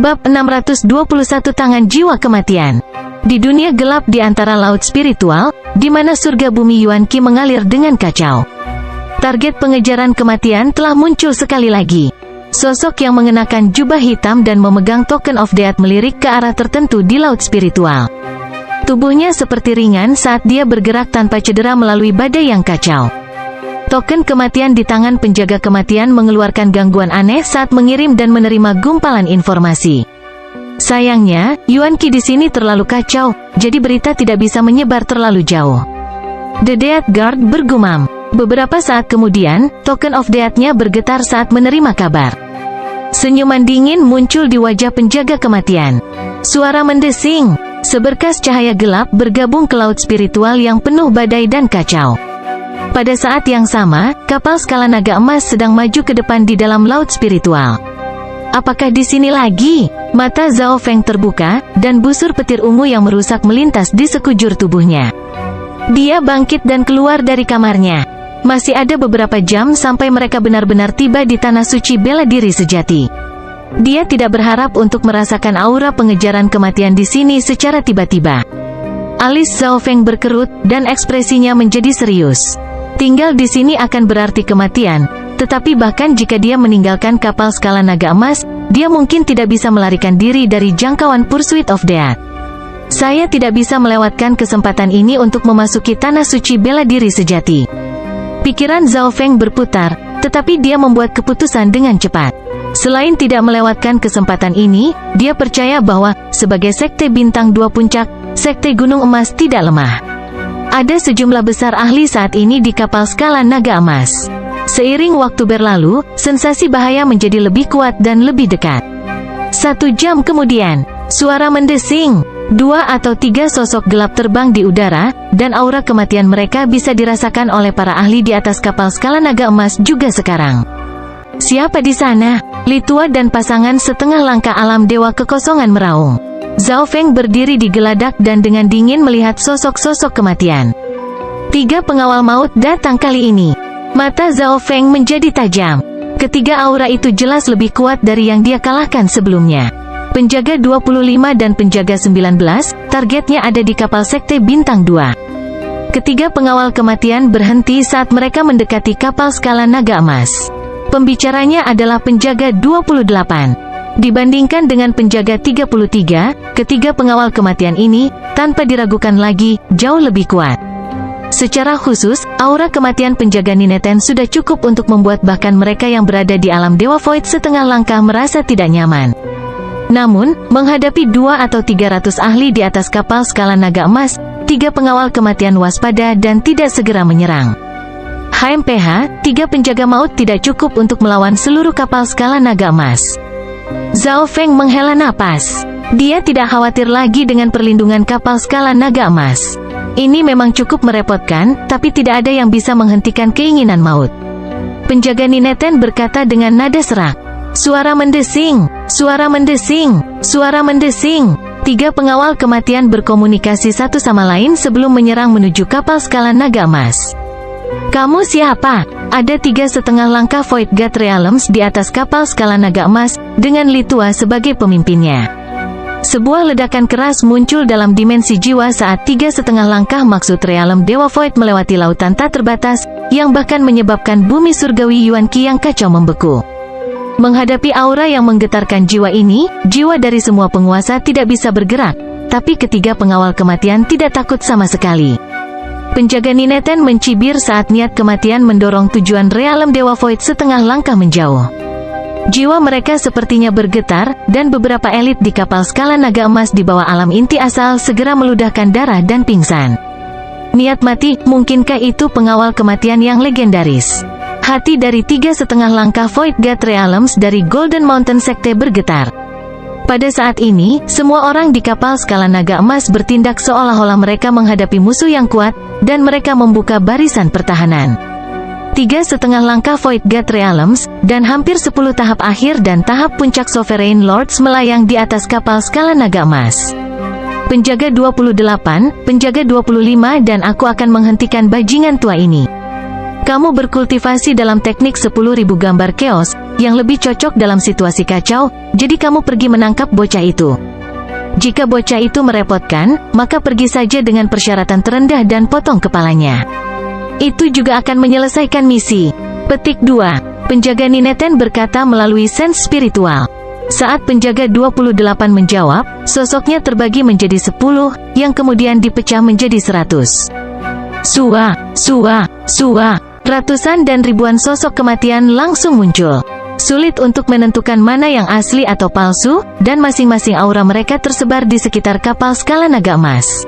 Bab 621 Tangan Jiwa Kematian. Di dunia gelap di antara laut spiritual, di mana surga bumi Yuan Qi mengalir dengan kacau, target pengejaran kematian telah muncul sekali lagi. Sosok yang mengenakan jubah hitam dan memegang token of death melirik ke arah tertentu di laut spiritual. Tubuhnya seperti ringan saat dia bergerak tanpa cedera melalui badai yang kacau. Token kematian di tangan penjaga kematian mengeluarkan gangguan aneh saat mengirim dan menerima gumpalan informasi. Sayangnya, Yuan Qi di sini terlalu kacau, jadi berita tidak bisa menyebar terlalu jauh. The Death Guard bergumam. Beberapa saat kemudian, token of death-nya bergetar saat menerima kabar. Senyuman dingin muncul di wajah penjaga kematian. Suara mendesing, seberkas cahaya gelap bergabung ke laut spiritual yang penuh badai dan kacau. Pada saat yang sama, kapal skala naga emas sedang maju ke depan di dalam laut spiritual. Apakah di sini lagi? Mata Zhao Feng terbuka, dan busur petir ungu yang merusak melintas di sekujur tubuhnya. Dia bangkit dan keluar dari kamarnya. Masih ada beberapa jam sampai mereka benar-benar tiba di tanah suci bela diri sejati. Dia tidak berharap untuk merasakan aura pengejaran kematian di sini secara tiba-tiba. Alis Zhao Feng berkerut, dan ekspresinya menjadi serius. Tinggal di sini akan berarti kematian, tetapi bahkan jika dia meninggalkan kapal skala naga emas, dia mungkin tidak bisa melarikan diri dari jangkauan Pursuit of Death. Saya tidak bisa melewatkan kesempatan ini untuk memasuki tanah suci bela diri sejati. Pikiran Zhao Feng berputar, tetapi dia membuat keputusan dengan cepat. Selain tidak melewatkan kesempatan ini, dia percaya bahwa, sebagai Sekte Bintang 2 Puncak, Sekte Gunung Emas tidak lemah. Ada sejumlah besar ahli saat ini di kapal skala naga emas. Seiring waktu berlalu, sensasi bahaya menjadi lebih kuat dan lebih dekat. 1 jam kemudian, suara mendesing. 2 atau 3 sosok gelap terbang di udara, dan aura kematian mereka bisa dirasakan oleh para ahli di atas kapal skala naga emas juga sekarang. Siapa di sana? Litua dan pasangan setengah langkah alam dewa kekosongan meraung. Zhao Feng berdiri di geladak dan dengan dingin melihat sosok-sosok kematian. 3 pengawal maut datang kali ini. Mata Zhao Feng menjadi tajam. Ketiga aura itu jelas lebih kuat dari yang dia kalahkan sebelumnya. Penjaga 25 dan penjaga 19, targetnya ada di kapal Sekte Bintang 2. Ketiga pengawal kematian berhenti saat mereka mendekati kapal skala naga emas. Pembicaranya adalah penjaga 28. Dibandingkan dengan penjaga 33, ketiga pengawal kematian ini, tanpa diragukan lagi, jauh lebih kuat. Secara khusus, aura kematian penjaga Nineten sudah cukup untuk membuat bahkan mereka yang berada di alam Dewa Void setengah langkah merasa tidak nyaman. Namun, menghadapi 2 atau 300 ahli di atas kapal skala naga emas, 3 pengawal kematian waspada dan tidak segera menyerang. HMPH, 3 penjaga maut tidak cukup untuk melawan seluruh kapal skala naga emas. Zhao Feng menghela napas. Dia tidak khawatir lagi dengan perlindungan kapal skala naga emas. Ini memang cukup merepotkan, tapi tidak ada yang bisa menghentikan keinginan maut. Penjaga Nineten berkata dengan nada serak. Suara mendesing, suara mendesing, suara mendesing. 3 pengawal kematian berkomunikasi satu sama lain sebelum menyerang menuju kapal skala naga emas. Kamu siapa? Ada 3,5 langkah Void God Realms di atas kapal skala naga emas, dengan Litua sebagai pemimpinnya. Sebuah ledakan keras muncul dalam dimensi jiwa saat 3,5 langkah maksud Realm Dewa Void melewati lautan tak terbatas, yang bahkan menyebabkan bumi surgawi Yuan Qi yang kacau membeku. Menghadapi aura yang menggetarkan jiwa ini, jiwa dari semua penguasa tidak bisa bergerak, tapi ketiga pengawal kematian tidak takut sama sekali. Penjaga Nineten mencibir saat niat kematian mendorong tujuan Realm Dewa Void setengah langkah menjauh. Jiwa mereka sepertinya bergetar, dan beberapa elit di kapal skala naga emas di bawah alam inti asal segera meludahkan darah dan pingsan. Niat mati, mungkinkah itu pengawal kematian yang legendaris? Hati dari 3,5 langkah Void God Realms dari Golden Mountain Sekte bergetar. Pada saat ini, semua orang di kapal skala naga emas bertindak seolah-olah mereka menghadapi musuh yang kuat, dan mereka membuka barisan pertahanan. 3,5 langkah Void God Realms, dan hampir 10 tahap akhir dan tahap puncak Sovereign Lords melayang di atas kapal skala naga emas. Penjaga 28, penjaga 25 dan aku akan menghentikan bajingan tua ini. Kamu berkultivasi dalam teknik 10.000 gambar chaos, yang lebih cocok dalam situasi kacau, jadi kamu pergi menangkap bocah itu. Jika bocah itu merepotkan, maka pergi saja dengan persyaratan terendah dan potong kepalanya. Itu juga akan menyelesaikan misi. Petik 2. Penjaga Nineten berkata melalui sense spiritual. Saat penjaga 28 menjawab, sosoknya terbagi menjadi 10, yang kemudian dipecah menjadi 100. Sua. Ratusan dan ribuan sosok kematian langsung muncul. Sulit untuk menentukan mana yang asli atau palsu, dan masing-masing aura mereka tersebar di sekitar kapal skala naga emas.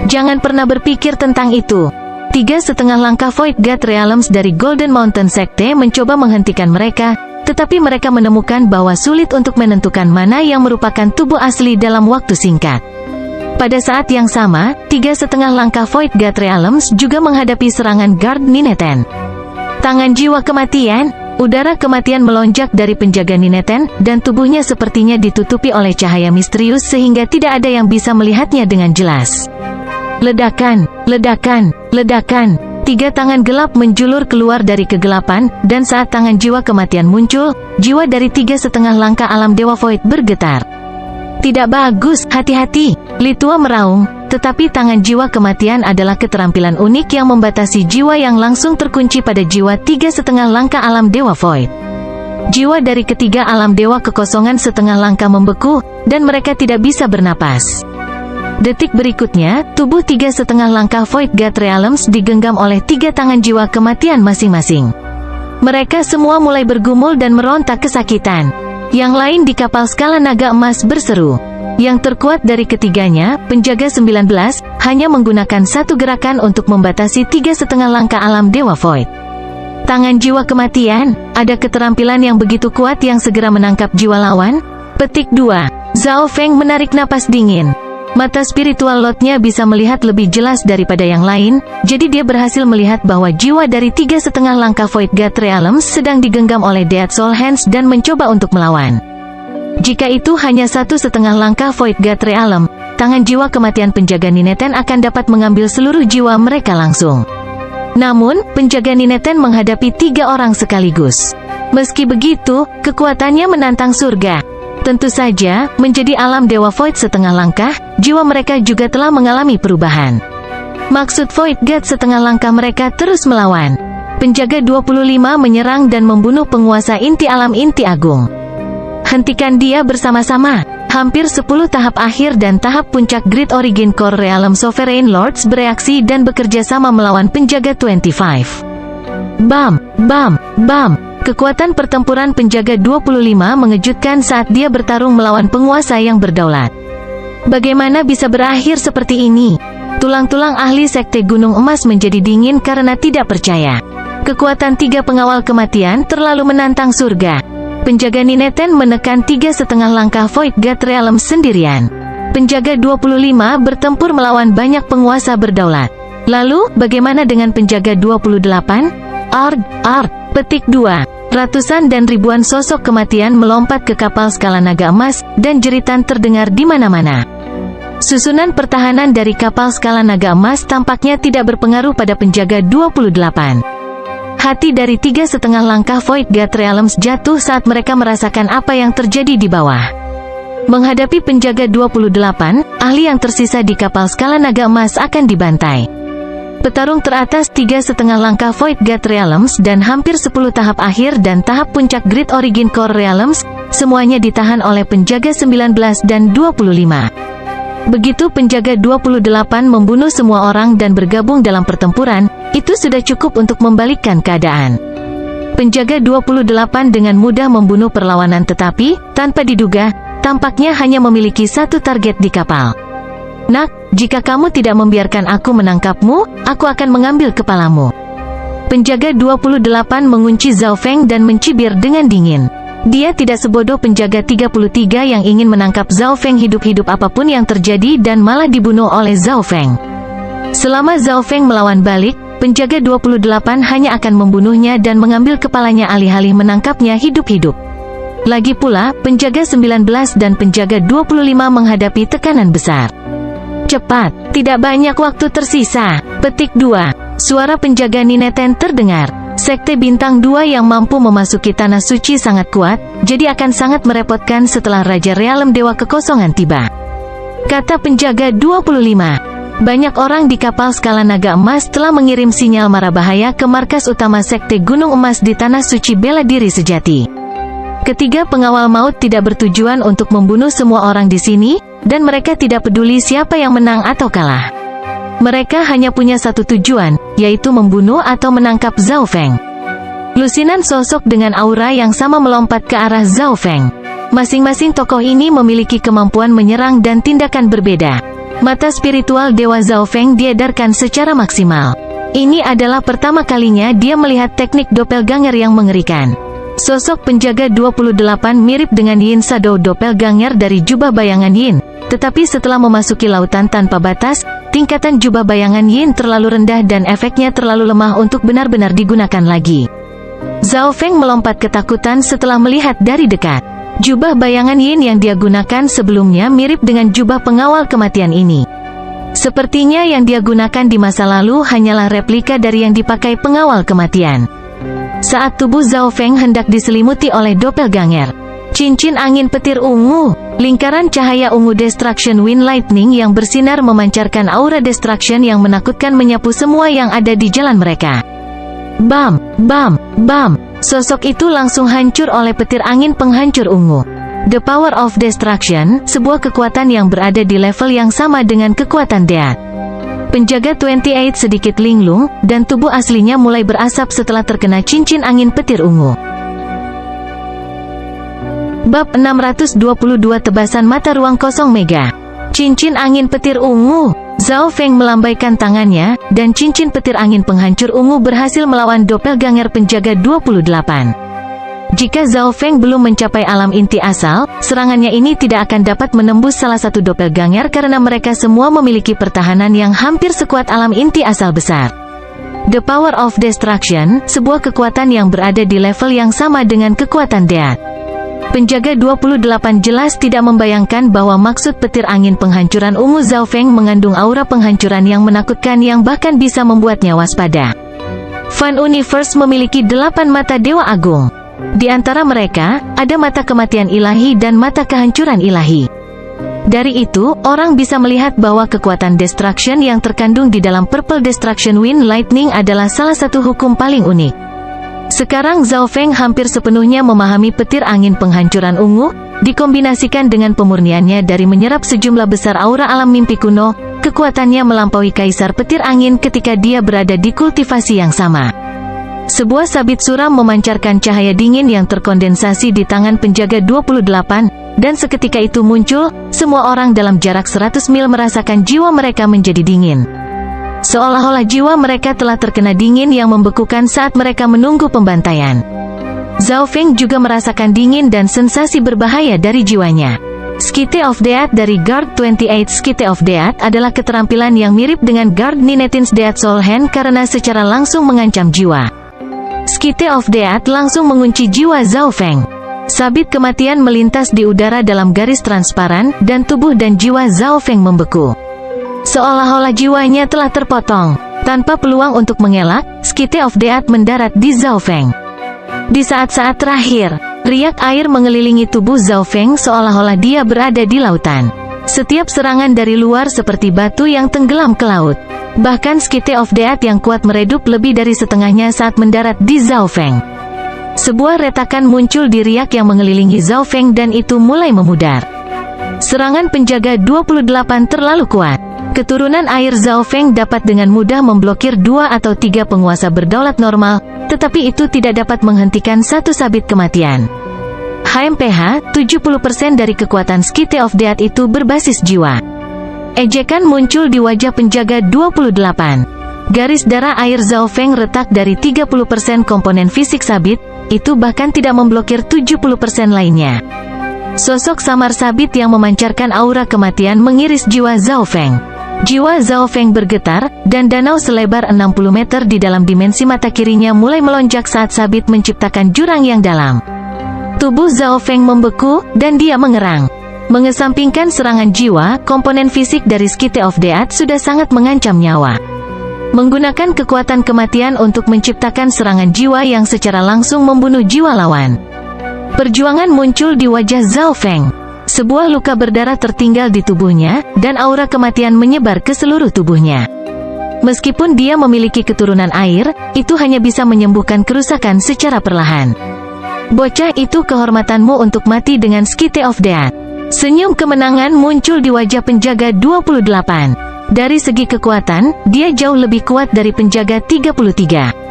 Jangan pernah berpikir tentang itu. 3,5 langkah Void God Realms dari Golden Mountain Sekte mencoba menghentikan mereka, tetapi mereka menemukan bahwa sulit untuk menentukan mana yang merupakan tubuh asli dalam waktu singkat. Pada saat yang sama, 3,5 langkah Void God Realms juga menghadapi serangan Guard Nineten. Tangan jiwa kematian, udara kematian melonjak dari penjaga Nineten, dan tubuhnya sepertinya ditutupi oleh cahaya misterius sehingga tidak ada yang bisa melihatnya dengan jelas. Ledakan. 3 tangan gelap menjulur keluar dari kegelapan, dan saat tangan jiwa kematian muncul, jiwa dari 3,5 langkah alam Dewa Void bergetar. Tidak bagus, hati-hati, Litua meraung, tetapi tangan jiwa kematian adalah keterampilan unik yang membatasi jiwa yang langsung terkunci pada jiwa 3,5 langkah alam Dewa Void. Jiwa dari ketiga alam Dewa kekosongan setengah langkah membeku, dan mereka tidak bisa bernapas. Detik berikutnya, tubuh 3,5 langkah Void God Realms digenggam oleh 3 tangan jiwa kematian masing-masing. Mereka semua mulai bergumul dan meronta kesakitan. Yang lain di kapal skala naga emas berseru. Yang terkuat dari ketiganya, penjaga 19, hanya menggunakan satu gerakan untuk membatasi 3,5 langkah alam Dewa Void. Tangan jiwa kematian, ada keterampilan yang begitu kuat yang segera menangkap jiwa lawan? Petik 2. Zhao Feng menarik napas dingin. Mata spiritual Lord-nya bisa melihat lebih jelas daripada yang lain, jadi dia berhasil melihat bahwa jiwa dari 3,5 langkah Void God Realms sedang digenggam oleh Dead Soul Hands dan mencoba untuk melawan. Jika itu hanya 1,5 langkah Void God Realm, tangan jiwa kematian penjaga Nineten akan dapat mengambil seluruh jiwa mereka langsung. Namun, penjaga Nineten menghadapi 3 orang sekaligus. Meski begitu, kekuatannya menantang surga. Tentu saja, menjadi alam Dewa Void setengah langkah, jiwa mereka juga telah mengalami perubahan. Maksud Void God setengah langkah mereka terus melawan. Penjaga 25 menyerang dan membunuh penguasa inti alam inti agung. Hentikan dia bersama-sama. Hampir 10 tahap akhir dan tahap puncak Great Origin Core Realm Sovereign Lords bereaksi dan bekerja sama melawan penjaga 25. Bam. Kekuatan pertempuran penjaga 25 mengejutkan saat dia bertarung melawan penguasa yang berdaulat. Bagaimana bisa berakhir seperti ini? Tulang-tulang ahli Sekte Gunung Emas menjadi dingin karena tidak percaya. Kekuatan 3 pengawal kematian terlalu menantang surga. Penjaga Nineten menekan 3,5 langkah Void God Realm sendirian. Penjaga 25 bertempur melawan banyak penguasa berdaulat. Lalu, bagaimana dengan penjaga 28? Petik 2. Ratusan dan ribuan sosok kematian melompat ke kapal skala naga emas, dan jeritan terdengar di mana-mana. Susunan pertahanan dari kapal skala naga emas tampaknya tidak berpengaruh pada penjaga 28. Hati dari 3,5 langkah Void God Realms jatuh saat mereka merasakan apa yang terjadi di bawah. Menghadapi penjaga 28, ahli yang tersisa di kapal skala naga emas akan dibantai. Petarung teratas 3,5 langkah Void God Realms dan hampir 10 tahap akhir dan tahap puncak Great Origin Core Realms, semuanya ditahan oleh penjaga 19 dan 25. Begitu penjaga 28 membunuh semua orang dan bergabung dalam pertempuran, itu sudah cukup untuk membalikkan keadaan. Penjaga 28 dengan mudah membunuh perlawanan tetapi, tanpa diduga, tampaknya hanya memiliki satu target di kapal. Nak, jika kamu tidak membiarkan aku menangkapmu, aku akan mengambil kepalamu. Penjaga 28 mengunci Zhao Feng dan mencibir dengan dingin. Dia tidak sebodoh penjaga 33 yang ingin menangkap Zhao Feng hidup-hidup apapun yang terjadi dan malah dibunuh oleh Zhao Feng. Selama Zhao Feng melawan balik, penjaga 28 hanya akan membunuhnya dan mengambil kepalanya alih-alih menangkapnya hidup-hidup. Lagi pula, penjaga 19 dan penjaga 25 menghadapi tekanan besar. Cepat, tidak banyak waktu tersisa. Petik 2. Suara penjaga Nineten terdengar. Sekte Bintang 2 yang mampu memasuki Tanah Suci sangat kuat, jadi akan sangat merepotkan setelah Raja Realem Dewa Kekosongan tiba. Kata penjaga 25. Banyak orang di kapal skala naga emas telah mengirim sinyal mara bahaya ke markas utama Sekte Gunung Emas di Tanah Suci Bela Diri Sejati. Ketiga pengawal maut tidak bertujuan untuk membunuh semua orang di sini, dan mereka tidak peduli siapa yang menang atau kalah. Mereka hanya punya satu tujuan, yaitu membunuh atau menangkap Zhao Feng. Lusinan sosok dengan aura yang sama melompat ke arah Zhao Feng. Masing-masing tokoh ini memiliki kemampuan menyerang dan tindakan berbeda. Mata spiritual Dewa Zhao Feng diedarkan secara maksimal. Ini adalah pertama kalinya dia melihat teknik doppelganger yang mengerikan. Sosok penjaga 28 mirip dengan Yin Shadow Doppelganger dari jubah bayangan Yin, tetapi setelah memasuki lautan tanpa batas, tingkatan jubah bayangan Yin terlalu rendah dan efeknya terlalu lemah untuk benar-benar digunakan lagi. Zhao Feng melompat ketakutan setelah melihat dari dekat. Jubah bayangan Yin yang dia gunakan sebelumnya mirip dengan jubah pengawal kematian ini. Sepertinya yang dia gunakan di masa lalu hanyalah replika dari yang dipakai pengawal kematian. Saat tubuh Zhao Feng hendak diselimuti oleh doppelganger, cincin angin petir ungu, lingkaran cahaya ungu Destruction Wind Lightning yang bersinar memancarkan aura destruction yang menakutkan menyapu semua yang ada di jalan mereka. Bam, bam, bam, sosok itu langsung hancur oleh petir angin penghancur ungu. The Power of Destruction, sebuah kekuatan yang berada di level yang sama dengan kekuatan Deat. Penjaga 28 sedikit linglung, dan tubuh aslinya mulai berasap setelah terkena cincin angin petir ungu. Bab 622 Tebasan Mata Ruang Kosong Mega. Cincin angin petir ungu. Zhao Feng melambaikan tangannya, dan cincin petir angin penghancur ungu berhasil melawan doppelganger penjaga 28. Jika Zhao Feng belum mencapai alam inti asal, serangannya ini tidak akan dapat menembus salah satu doppelganger karena mereka semua memiliki pertahanan yang hampir sekuat alam inti asal besar. The Power of Destruction, sebuah kekuatan yang berada di level yang sama dengan kekuatan Deat. Penjaga 28 jelas tidak membayangkan bahwa maksud petir angin penghancuran ungu Zhao Feng mengandung aura penghancuran yang menakutkan yang bahkan bisa membuatnya waspada. Fan Universe memiliki 8 mata Dewa Agung. Di antara mereka, ada mata kematian ilahi dan mata kehancuran ilahi. Dari itu, orang bisa melihat bahwa kekuatan destruction yang terkandung di dalam Purple Destruction Wind Lightning adalah salah satu hukum paling unik. Sekarang Zhao Feng hampir sepenuhnya memahami petir angin penghancuran ungu, dikombinasikan dengan pemurniannya dari menyerap sejumlah besar aura alam mimpi kuno, kekuatannya melampaui kaisar petir angin ketika dia berada di kultivasi yang sama. Sebuah sabit suram memancarkan cahaya dingin yang terkondensasi di tangan penjaga 28, dan seketika itu muncul, semua orang dalam jarak 100 mil merasakan jiwa mereka menjadi dingin. Seolah-olah jiwa mereka telah terkena dingin yang membekukan saat mereka menunggu pembantaian. Zhao Feng juga merasakan dingin dan sensasi berbahaya dari jiwanya. Skite of Death dari Guard 28. Skite of Death adalah keterampilan yang mirip dengan Guard Ninetin's Death Soul Hand karena secara langsung mengancam jiwa. Skite of Death langsung mengunci jiwa Zhao Feng. Sabit kematian melintas di udara dalam garis transparan, dan tubuh dan jiwa Zhao Feng membeku. Seolah-olah jiwanya telah terpotong. Tanpa peluang untuk mengelak, Skite of Death mendarat di Zhao Feng. Di saat-saat terakhir, riak air mengelilingi tubuh Zhao Feng seolah-olah dia berada di lautan. Setiap serangan dari luar seperti batu yang tenggelam ke laut. Bahkan Skite of Death yang kuat meredup lebih dari setengahnya saat mendarat di Zhao Feng. Sebuah retakan muncul di riak yang mengelilingi Zhao Feng dan itu mulai memudar. Serangan penjaga 28 terlalu kuat. Keturunan air Zhao Feng dapat dengan mudah memblokir 2 atau 3 penguasa berdaulat normal, tetapi itu tidak dapat menghentikan satu sabit kematian. HMPH, 70% dari kekuatan Skite of Death itu berbasis jiwa. Ejekan muncul di wajah penjaga 28. Garis darah air Zhao Feng retak dari 30% komponen fisik sabit, itu bahkan tidak memblokir 70% lainnya. Sosok samar sabit yang memancarkan aura kematian mengiris jiwa Zhao Feng. Jiwa Zhao Feng bergetar, dan danau selebar 60 meter di dalam dimensi mata kirinya mulai melonjak saat sabit menciptakan jurang yang dalam. Tubuh Zhao Feng membeku, dan dia mengerang. Mengesampingkan serangan jiwa, komponen fisik dari Skite of Death sudah sangat mengancam nyawa. menggunakan kekuatan kematian untuk menciptakan serangan jiwa yang secara langsung membunuh jiwa lawan. Perjuangan muncul di wajah Zhao Feng. Sebuah luka berdarah tertinggal di tubuhnya, dan aura kematian menyebar ke seluruh tubuhnya. Meskipun dia memiliki keturunan air, itu hanya bisa menyembuhkan kerusakan secara perlahan. Bocah itu, kehormatanmu untuk mati dengan Skite of Death. Senyum kemenangan muncul di wajah penjaga 28. Dari segi kekuatan, dia jauh lebih kuat dari penjaga 33.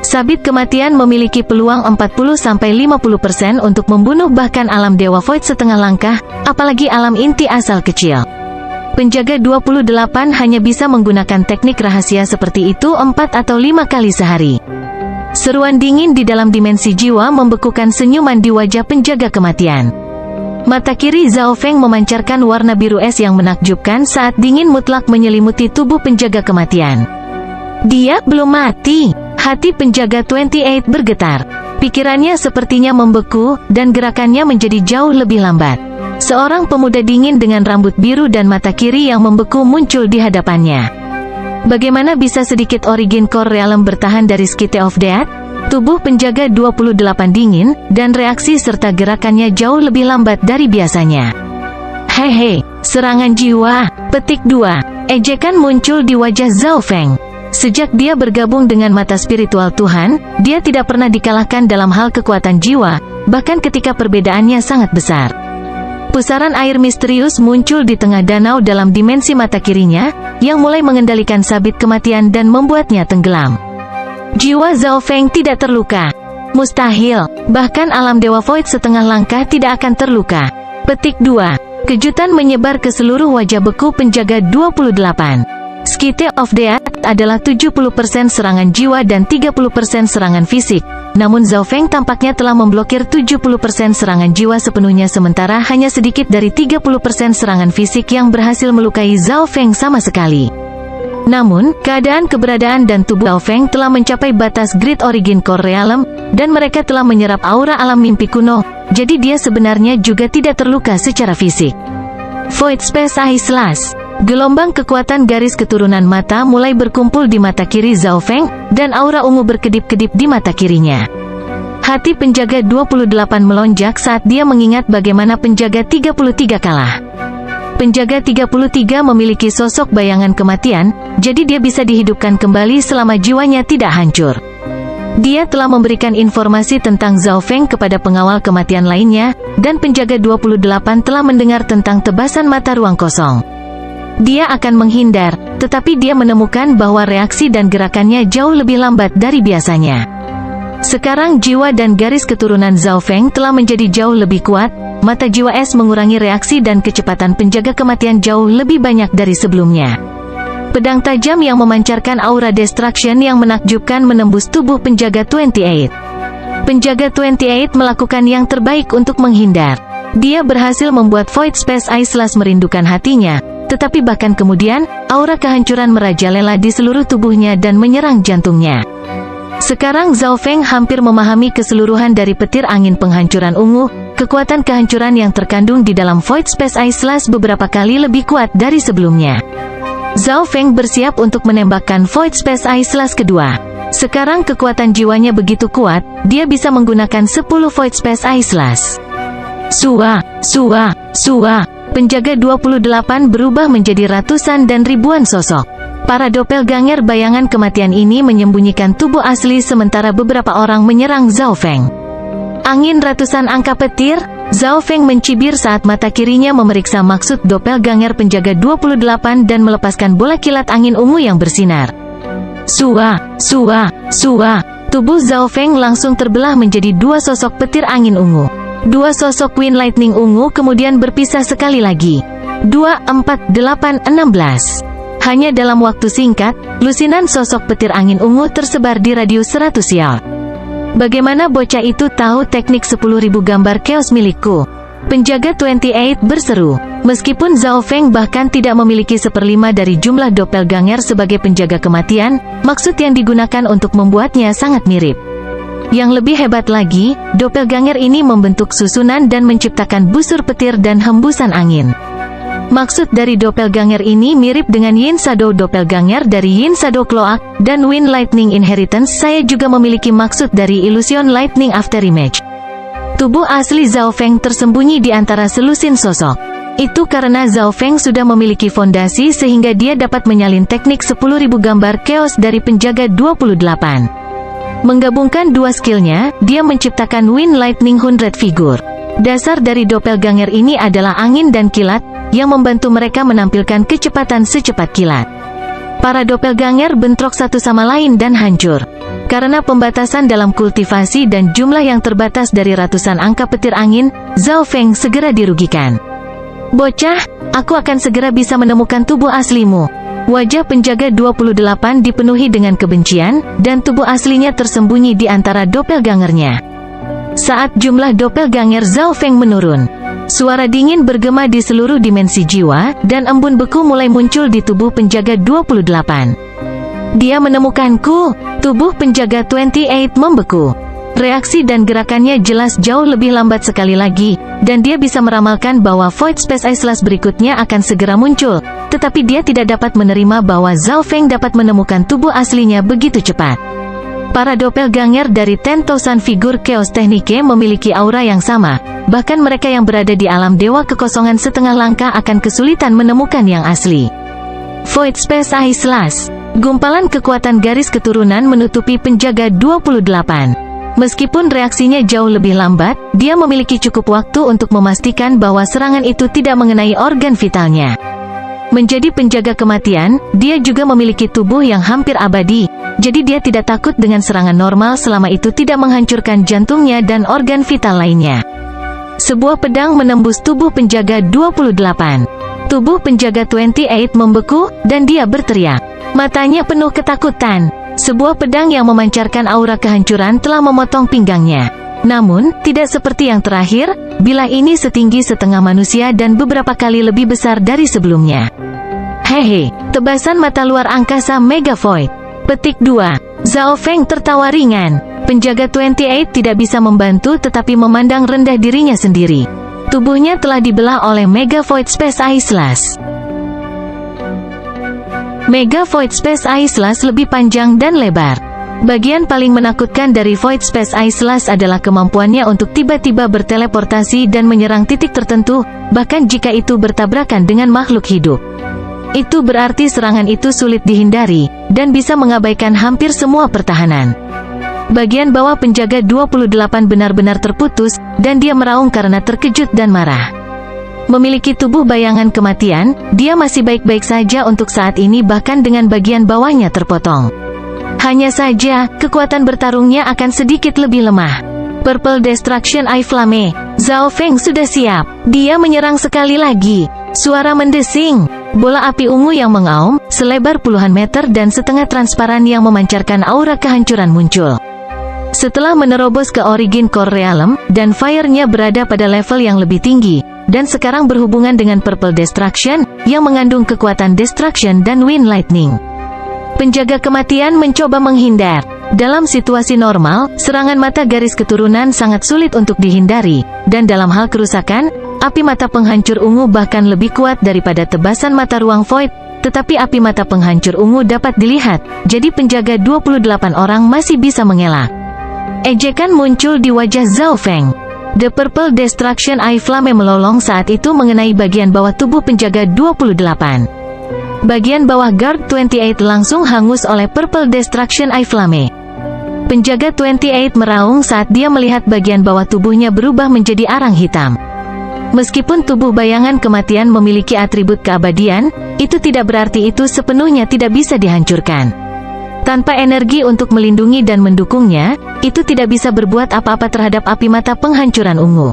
Sabit kematian memiliki peluang 40-50% untuk membunuh bahkan alam Dewa Void setengah langkah, apalagi alam inti asal kecil. Penjaga 28 hanya bisa menggunakan teknik rahasia seperti itu 4 atau 5 kali sehari. Seruan dingin di dalam dimensi jiwa membekukan senyuman di wajah penjaga kematian. Mata kiri Zhao Feng memancarkan warna biru es yang menakjubkan saat dingin mutlak menyelimuti tubuh penjaga kematian. Dia belum mati. Hati penjaga 28 bergetar. Pikirannya sepertinya membeku, dan gerakannya menjadi jauh lebih lambat. Seorang pemuda dingin dengan rambut biru dan mata kiri yang membeku muncul di hadapannya. Bagaimana bisa sedikit Origin Core Realm bertahan dari Skite of Death? Tubuh penjaga 28 dingin, dan reaksi serta gerakannya jauh lebih lambat dari biasanya. Hehe, serangan jiwa. Petik 2. Ejekan muncul di wajah Zhao Feng. Sejak dia bergabung dengan mata spiritual Tuhan, dia tidak pernah dikalahkan dalam hal kekuatan jiwa, bahkan ketika perbedaannya sangat besar. Pusaran air misterius muncul di tengah danau dalam dimensi mata kirinya, yang mulai mengendalikan sabit kematian dan membuatnya tenggelam. Jiwa Zhao Feng tidak terluka. Mustahil, bahkan alam Dewa Void setengah langkah tidak akan terluka. Petik 2. Kejutan menyebar ke seluruh wajah beku penjaga 28. Skite of Death adalah 70% serangan jiwa dan 30% serangan fisik. Namun Zhao Feng tampaknya telah memblokir 70% serangan jiwa sepenuhnya, sementara hanya sedikit dari 30% serangan fisik yang berhasil melukai Zhao Feng sama sekali. Namun, keadaan keberadaan dan tubuh Zhao Feng telah mencapai batas Great Origin Core Realm, dan mereka telah menyerap aura alam mimpi kuno, jadi dia sebenarnya juga tidak terluka secara fisik. Void Space Eye Slash. Gelombang kekuatan garis keturunan mata mulai berkumpul di mata kiri Zhao Feng, dan aura ungu berkedip-kedip di mata kirinya. Hati penjaga 28 melonjak saat dia mengingat bagaimana penjaga 33 kalah. Penjaga 33 memiliki sosok bayangan kematian, jadi dia bisa dihidupkan kembali selama jiwanya tidak hancur. Dia telah memberikan informasi tentang Zhao Feng kepada pengawal kematian lainnya, dan penjaga 28 telah mendengar tentang tebasan mata ruang kosong. Dia akan menghindar, tetapi dia menemukan bahwa reaksi dan gerakannya jauh lebih lambat dari biasanya. Sekarang jiwa dan garis keturunan Zhao Feng telah menjadi jauh lebih kuat, mata jiwa es mengurangi reaksi dan kecepatan penjaga kematian jauh lebih banyak dari sebelumnya. Pedang tajam yang memancarkan aura destruction yang menakjubkan menembus tubuh penjaga 28. Penjaga 28 melakukan yang terbaik untuk menghindar. Dia berhasil membuat Void Space Eye Slash merindukan hatinya, tetapi bahkan kemudian, aura kehancuran merajalela di seluruh tubuhnya dan menyerang jantungnya. Sekarang Zhao Feng hampir memahami keseluruhan dari petir angin penghancuran ungu. Kekuatan kehancuran yang terkandung di dalam Void Space Eye Slash beberapa kali lebih kuat dari sebelumnya. Zhao Feng bersiap untuk menembakkan Void Space Eye Slash kedua. Sekarang kekuatan jiwanya begitu kuat, dia bisa menggunakan 10 Void Space Eye Slash. Sua. Penjaga 28 berubah menjadi ratusan dan ribuan sosok. Para doppelganger bayangan kematian ini menyembunyikan tubuh asli sementara beberapa orang menyerang Zhao Feng. Angin ratusan angka petir, Zhao Feng mencibir saat mata kirinya memeriksa maksud doppelganger penjaga 28 dan melepaskan bola kilat angin ungu yang bersinar. Sua. Tubuh Zhao Feng langsung terbelah menjadi dua sosok petir angin ungu. Dua sosok Wind Lightning ungu kemudian berpisah sekali lagi. 2, 4, 8, 16. Hanya dalam waktu singkat, lusinan sosok petir angin ungu tersebar di radius 100 yard. Bagaimana bocah itu tahu teknik 10.000 gambar chaos milikku? Penjaga 28 berseru. Meskipun Zhao Feng bahkan tidak memiliki 1/5 dari jumlah doppelganger sebagai penjaga kematian, maksud yang digunakan untuk membuatnya sangat mirip. Yang lebih hebat lagi, doppelganger ini membentuk susunan dan menciptakan busur petir dan hembusan angin. Maksud dari doppelganger ini mirip dengan Yin Shadow doppelganger dari Yin Shadow Cloak dan Wind Lightning Inheritance. Saya juga memiliki maksud dari Illusion Lightning Afterimage. Tubuh asli Zhao Feng tersembunyi di antara selusin sosok. Itu karena Zhao Feng sudah memiliki fondasi sehingga dia dapat menyalin teknik 10.000 gambar chaos dari penjaga 28. Menggabungkan dua skillnya, dia menciptakan Wind Lightning 100 Figure. Dasar dari doppelganger ini adalah angin dan kilat, yang membantu mereka menampilkan kecepatan secepat kilat. Para doppelganger bentrok satu sama lain dan hancur. Karena pembatasan dalam kultivasi dan jumlah yang terbatas dari ratusan angka petir angin, Zhao Feng segera dirugikan. Bocah, aku akan segera bisa menemukan tubuh aslimu. Wajah penjaga 28 dipenuhi dengan kebencian, dan tubuh aslinya tersembunyi di antara doppelgangernya. Saat jumlah doppelganger Zhao Feng menurun, suara dingin bergema di seluruh dimensi jiwa, dan embun beku mulai muncul di tubuh penjaga 28. Dia menemukanku, tubuh penjaga 28 membeku. Reaksi dan gerakannya jelas jauh lebih lambat sekali lagi, dan dia bisa meramalkan bahwa Void Space Islas berikutnya akan segera muncul, tetapi dia tidak dapat menerima bahwa Zhao Feng dapat menemukan tubuh aslinya begitu cepat. Para doppelganger dari 10,000 figur Chaos Technique memiliki aura yang sama, bahkan mereka yang berada di alam dewa kekosongan setengah langkah akan kesulitan menemukan yang asli. Void Space Islas, gumpalan kekuatan garis keturunan menutupi penjaga 28. Meskipun reaksinya jauh lebih lambat, dia memiliki cukup waktu untuk memastikan bahwa serangan itu tidak mengenai organ vitalnya. Menjadi penjaga kematian, dia juga memiliki tubuh yang hampir abadi, jadi dia tidak takut dengan serangan normal selama itu tidak menghancurkan jantungnya dan organ vital lainnya. Sebuah pedang menembus tubuh penjaga 28. Tubuh penjaga 28 membeku, dan dia berteriak. Matanya penuh ketakutan. Sebuah pedang yang memancarkan aura kehancuran telah memotong pinggangnya. Namun, tidak seperti yang terakhir, bilah ini setinggi setengah manusia dan beberapa kali lebih besar dari sebelumnya. Hehe, tebasan mata luar angkasa Mega Void. Petik 2. Zhao Feng tertawa ringan. Penjaga 28 tidak bisa membantu tetapi memandang rendah dirinya sendiri. Tubuhnya telah dibelah oleh Mega Void Space Islas. Mega Void Space Islas lebih panjang dan lebar. Bagian paling menakutkan dari Void Space Islas adalah kemampuannya untuk tiba-tiba berteleportasi dan menyerang titik tertentu, bahkan jika itu bertabrakan dengan makhluk hidup. Itu berarti serangan itu sulit dihindari, dan bisa mengabaikan hampir semua pertahanan. Bagian bawah penjaga 28 benar-benar terputus, dan dia meraung karena terkejut dan marah. Memiliki tubuh bayangan kematian, dia masih baik-baik saja untuk saat ini bahkan dengan bagian bawahnya terpotong. Hanya saja, kekuatan bertarungnya akan sedikit lebih lemah. Purple Destruction Eye Flame. Zhao Feng sudah siap. Dia menyerang sekali lagi. Suara mendesing. Bola api ungu yang mengaum, selebar puluhan meter dan setengah transparan yang memancarkan aura kehancuran muncul. Setelah menerobos ke Origin Core Realm, dan fire-nya berada pada level yang lebih tinggi, dan sekarang berhubungan dengan Purple Destruction, yang mengandung kekuatan Destruction dan Wind Lightning. Penjaga kematian mencoba menghindar. Dalam situasi normal, serangan mata garis keturunan sangat sulit untuk dihindari, dan dalam hal kerusakan, api mata penghancur ungu bahkan lebih kuat daripada tebasan mata ruang void, tetapi api mata penghancur ungu dapat dilihat, jadi penjaga 28 orang masih bisa mengelak. Ejekan muncul di wajah Zhao Feng. The Purple Destruction Eye Flame melolong saat itu mengenai bagian bawah tubuh penjaga 28. Bagian bawah Guard 28 langsung hangus oleh Purple Destruction Eye Flame. Penjaga 28 meraung saat dia melihat bagian bawah tubuhnya berubah menjadi arang hitam. Meskipun tubuh bayangan kematian memiliki atribut keabadian, itu tidak berarti itu sepenuhnya tidak bisa dihancurkan. Tanpa energi untuk melindungi dan mendukungnya, itu tidak bisa berbuat apa-apa terhadap api mata penghancuran ungu.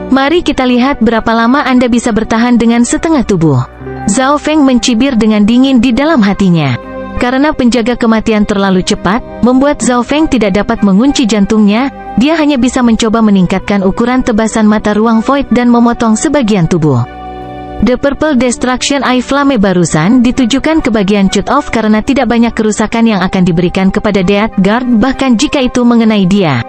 Mari kita lihat berapa lama Anda bisa bertahan dengan setengah tubuh. Zhao Feng mencibir dengan dingin di dalam hatinya. Karena penjaga kematian terlalu cepat, membuat Zhao Feng tidak dapat mengunci jantungnya, dia hanya bisa mencoba meningkatkan ukuran tebasan mata ruang void dan memotong sebagian tubuh. The Purple Destruction Eye Flame barusan ditujukan ke bagian cut off karena tidak banyak kerusakan yang akan diberikan kepada Death Guard bahkan jika itu mengenai dia.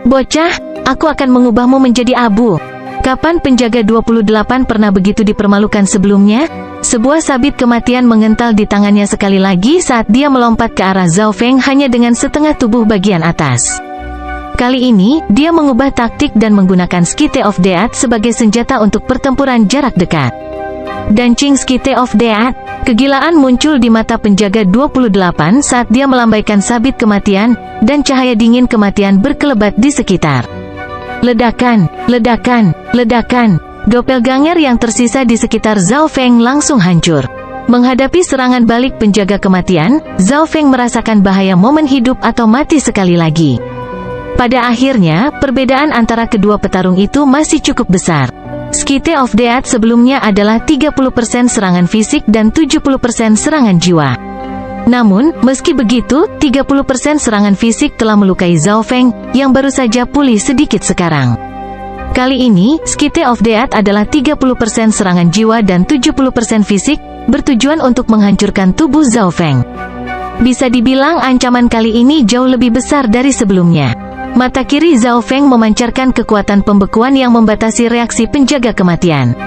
Bocah, aku akan mengubahmu menjadi abu. Kapan penjaga 28 pernah begitu dipermalukan sebelumnya? Sebuah sabit kematian mengental di tangannya sekali lagi saat dia melompat ke arah Zhao Feng hanya dengan setengah tubuh bagian atas. Kali ini, dia mengubah taktik dan menggunakan Skite of Death sebagai senjata untuk pertempuran jarak dekat. Dancing Skite of Death, kegilaan muncul di mata penjaga 28 saat dia melambaikan sabit kematian, dan cahaya dingin kematian berkelebat di sekitar. Ledakan, ledakan, ledakan. Doppelganger yang tersisa di sekitar Zhao Feng langsung hancur. Menghadapi serangan balik penjaga kematian, Zhao Feng merasakan bahaya momen hidup atau mati sekali lagi. Pada akhirnya, perbedaan antara kedua petarung itu masih cukup besar. Skite of Death sebelumnya adalah 30% serangan fisik dan 70% serangan jiwa. Namun, meski begitu, 30% serangan fisik telah melukai Zhao Feng, yang baru saja pulih sedikit sekarang. Kali ini, Skite of Death adalah 30% serangan jiwa dan 70% fisik, bertujuan untuk menghancurkan tubuh Zhao Feng. Bisa dibilang ancaman kali ini jauh lebih besar dari sebelumnya. Mata kiri Zhao Feng memancarkan kekuatan pembekuan yang membatasi reaksi penjaga kematian.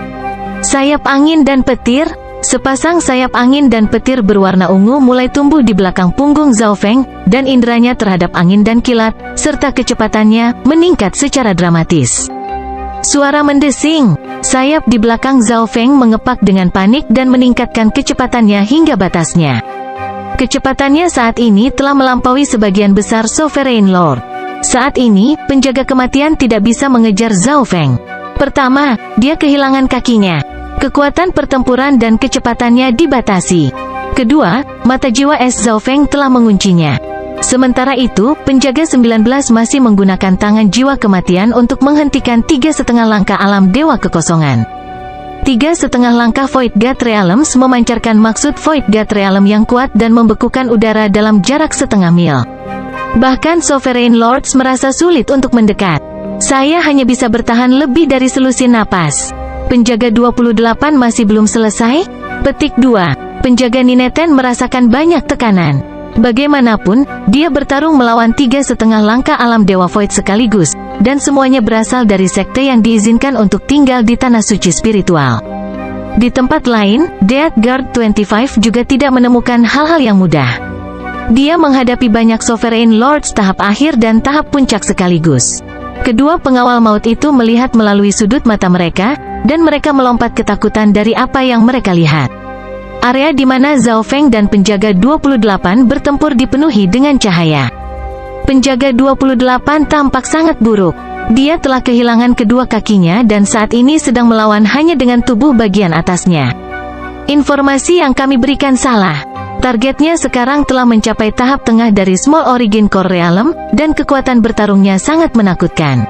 Sayap angin dan petir. Sepasang sayap angin dan petir berwarna ungu mulai tumbuh di belakang punggung Zhao Feng, dan inderanya terhadap angin dan kilat, serta kecepatannya, meningkat secara dramatis. Suara mendesing. Sayap di belakang Zhao Feng mengepak dengan panik dan meningkatkan kecepatannya hingga batasnya. Kecepatannya saat ini telah melampaui sebagian besar Sovereign Lord. Saat ini, penjaga kematian tidak bisa mengejar Zhao Feng. Pertama, dia kehilangan kakinya. Kekuatan pertempuran dan kecepatannya dibatasi. Kedua, mata jiwa es Zhao Feng telah menguncinya. Sementara itu, penjaga 19 masih menggunakan tangan jiwa kematian untuk menghentikan 3,5 langkah alam dewa kekosongan. 3,5 langkah Void God Realms memancarkan maksud Void God Realm yang kuat dan membekukan udara dalam jarak setengah mil. Bahkan Sovereign Lords merasa sulit untuk mendekat. Saya hanya bisa bertahan lebih dari selusin napas. Penjaga 28 masih belum selesai? Petik 2. Penjaga Nineten merasakan banyak tekanan. Bagaimanapun, dia bertarung melawan 3,5 langkah alam Dewa Void sekaligus, dan semuanya berasal dari sekte yang diizinkan untuk tinggal di tanah suci spiritual. Di tempat lain, Death Guard 25 juga tidak menemukan hal-hal yang mudah. Dia menghadapi banyak Sovereign Lords tahap akhir dan tahap puncak sekaligus. Kedua pengawal maut itu melihat melalui sudut mata mereka, dan mereka melompat ketakutan dari apa yang mereka lihat. Area di mana Zhao Feng dan penjaga 28 bertempur dipenuhi dengan cahaya. Penjaga 28 tampak sangat buruk. Dia telah kehilangan kedua kakinya dan saat ini sedang melawan hanya dengan tubuh bagian atasnya. Informasi yang kami berikan salah. Targetnya sekarang telah mencapai tahap tengah dari Small Origin Core Realm, dan kekuatan bertarungnya sangat menakutkan.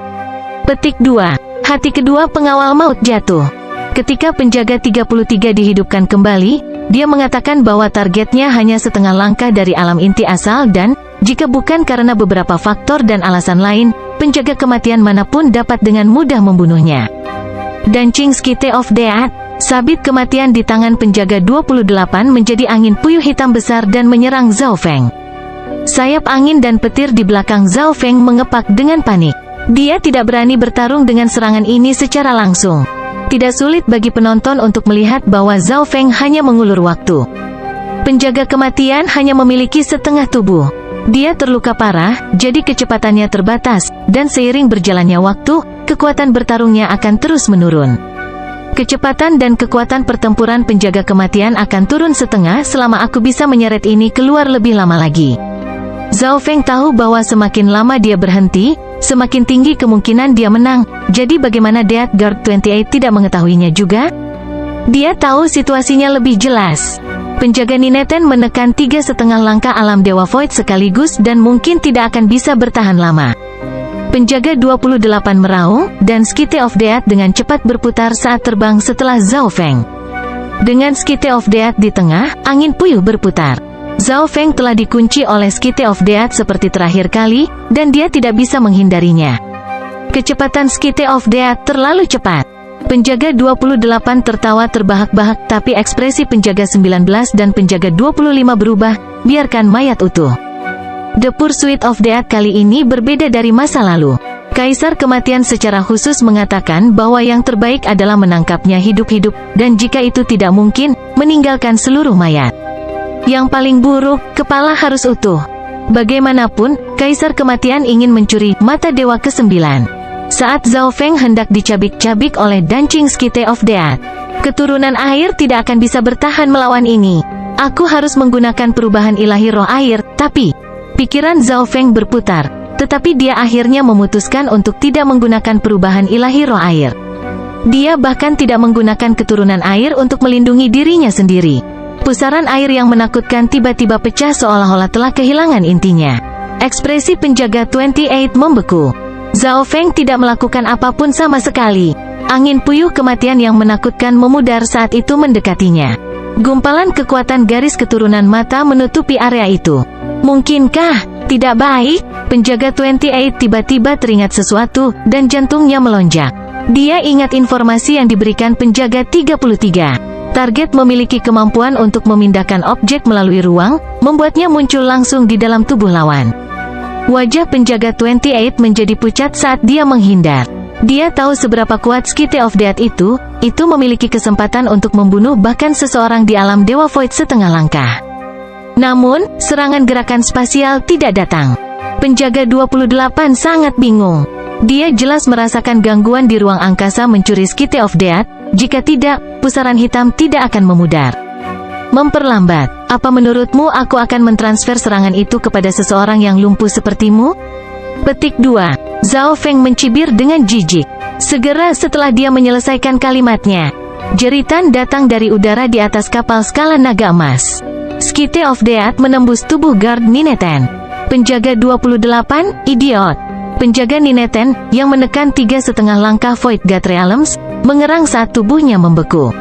Petik 2. Hati kedua pengawal maut jatuh. Ketika penjaga 33 dihidupkan kembali, dia mengatakan bahwa targetnya hanya setengah langkah dari alam inti asal dan, jika bukan karena beberapa faktor dan alasan lain, penjaga kematian manapun dapat dengan mudah membunuhnya. Dancing Skite of Death. Sabit kematian di tangan penjaga 28 menjadi angin puyuh hitam besar dan menyerang Zhao Feng. Sayap angin dan petir di belakang Zhao Feng mengepak dengan panik. Dia tidak berani bertarung dengan serangan ini secara langsung. Tidak sulit bagi penonton untuk melihat bahwa Zhao Feng hanya mengulur waktu. Penjaga kematian hanya memiliki setengah tubuh. Dia terluka parah, jadi kecepatannya terbatas, dan seiring berjalannya waktu, kekuatan bertarungnya akan terus menurun. Kecepatan dan kekuatan pertempuran penjaga kematian akan turun setengah selama aku bisa menyeret ini keluar lebih lama lagi. Zhao Feng tahu bahwa semakin lama dia berhenti, semakin tinggi kemungkinan dia menang, jadi bagaimana Death Guard 28 tidak mengetahuinya juga? Dia tahu situasinya lebih jelas. Penjaga Nineten menekan 3,5 langkah alam Dewa Void sekaligus dan mungkin tidak akan bisa bertahan lama. Penjaga 28 meraung, dan Skite of Death dengan cepat berputar saat terbang setelah Zhao Feng. Dengan Skite of Death di tengah, angin puyuh berputar. Zhao Feng telah dikunci oleh Skite of Death seperti terakhir kali, dan dia tidak bisa menghindarinya. Kecepatan Skite of Death terlalu cepat. Penjaga 28 tertawa terbahak-bahak, tapi ekspresi penjaga 19 dan penjaga 25 berubah, biarkan mayat utuh. The Pursuit of Death kali ini berbeda dari masa lalu. Kaisar Kematian secara khusus mengatakan bahwa yang terbaik adalah menangkapnya hidup-hidup, dan jika itu tidak mungkin, meninggalkan seluruh mayat. Yang paling buruk, kepala harus utuh. Bagaimanapun, Kaisar Kematian ingin mencuri mata Dewa ke-9. Saat Zhao Feng hendak dicabik-cabik oleh Dancing Skite of Death, keturunan air tidak akan bisa bertahan melawan ini. Aku harus menggunakan perubahan ilahi roh air, tapi pikiran Zhao Feng berputar. Tetapi dia akhirnya memutuskan untuk tidak menggunakan perubahan ilahi roh air. Dia bahkan tidak menggunakan keturunan air untuk melindungi dirinya sendiri. Pusaran air yang menakutkan tiba-tiba pecah seolah-olah telah kehilangan intinya. Ekspresi penjaga 28 membeku. Zhao Feng tidak melakukan apapun sama sekali. Angin puyuh kematian yang menakutkan memudar saat itu mendekatinya. Gumpalan kekuatan garis keturunan mata menutupi area itu. Mungkinkah tidak baik? Penjaga 28 tiba-tiba teringat sesuatu, dan jantungnya melonjak. Dia ingat informasi yang diberikan penjaga 33. Target memiliki kemampuan untuk memindahkan objek melalui ruang, membuatnya muncul langsung di dalam tubuh lawan. Wajah penjaga 28 menjadi pucat saat dia menghindar. Dia tahu seberapa kuat Skite of Death itu memiliki kesempatan untuk membunuh bahkan seseorang di alam Dewa Void setengah langkah. Namun, serangan gerakan spasial tidak datang. Penjaga 28 sangat bingung. Dia jelas merasakan gangguan di ruang angkasa mencuri Skite of Death, jika tidak, pusaran hitam tidak akan memudar. Memperlambat, apa menurutmu aku akan mentransfer serangan itu kepada seseorang yang lumpuh sepertimu? Petik 2. Zhao Feng mencibir dengan jijik. Segera setelah dia menyelesaikan kalimatnya, jeritan datang dari udara di atas kapal skala naga emas. Skite of Death menembus tubuh guard Nineten. Penjaga 28, idiot. Penjaga Nineten, yang menekan 3,5 langkah Void God Realms, mengerang saat tubuhnya membeku.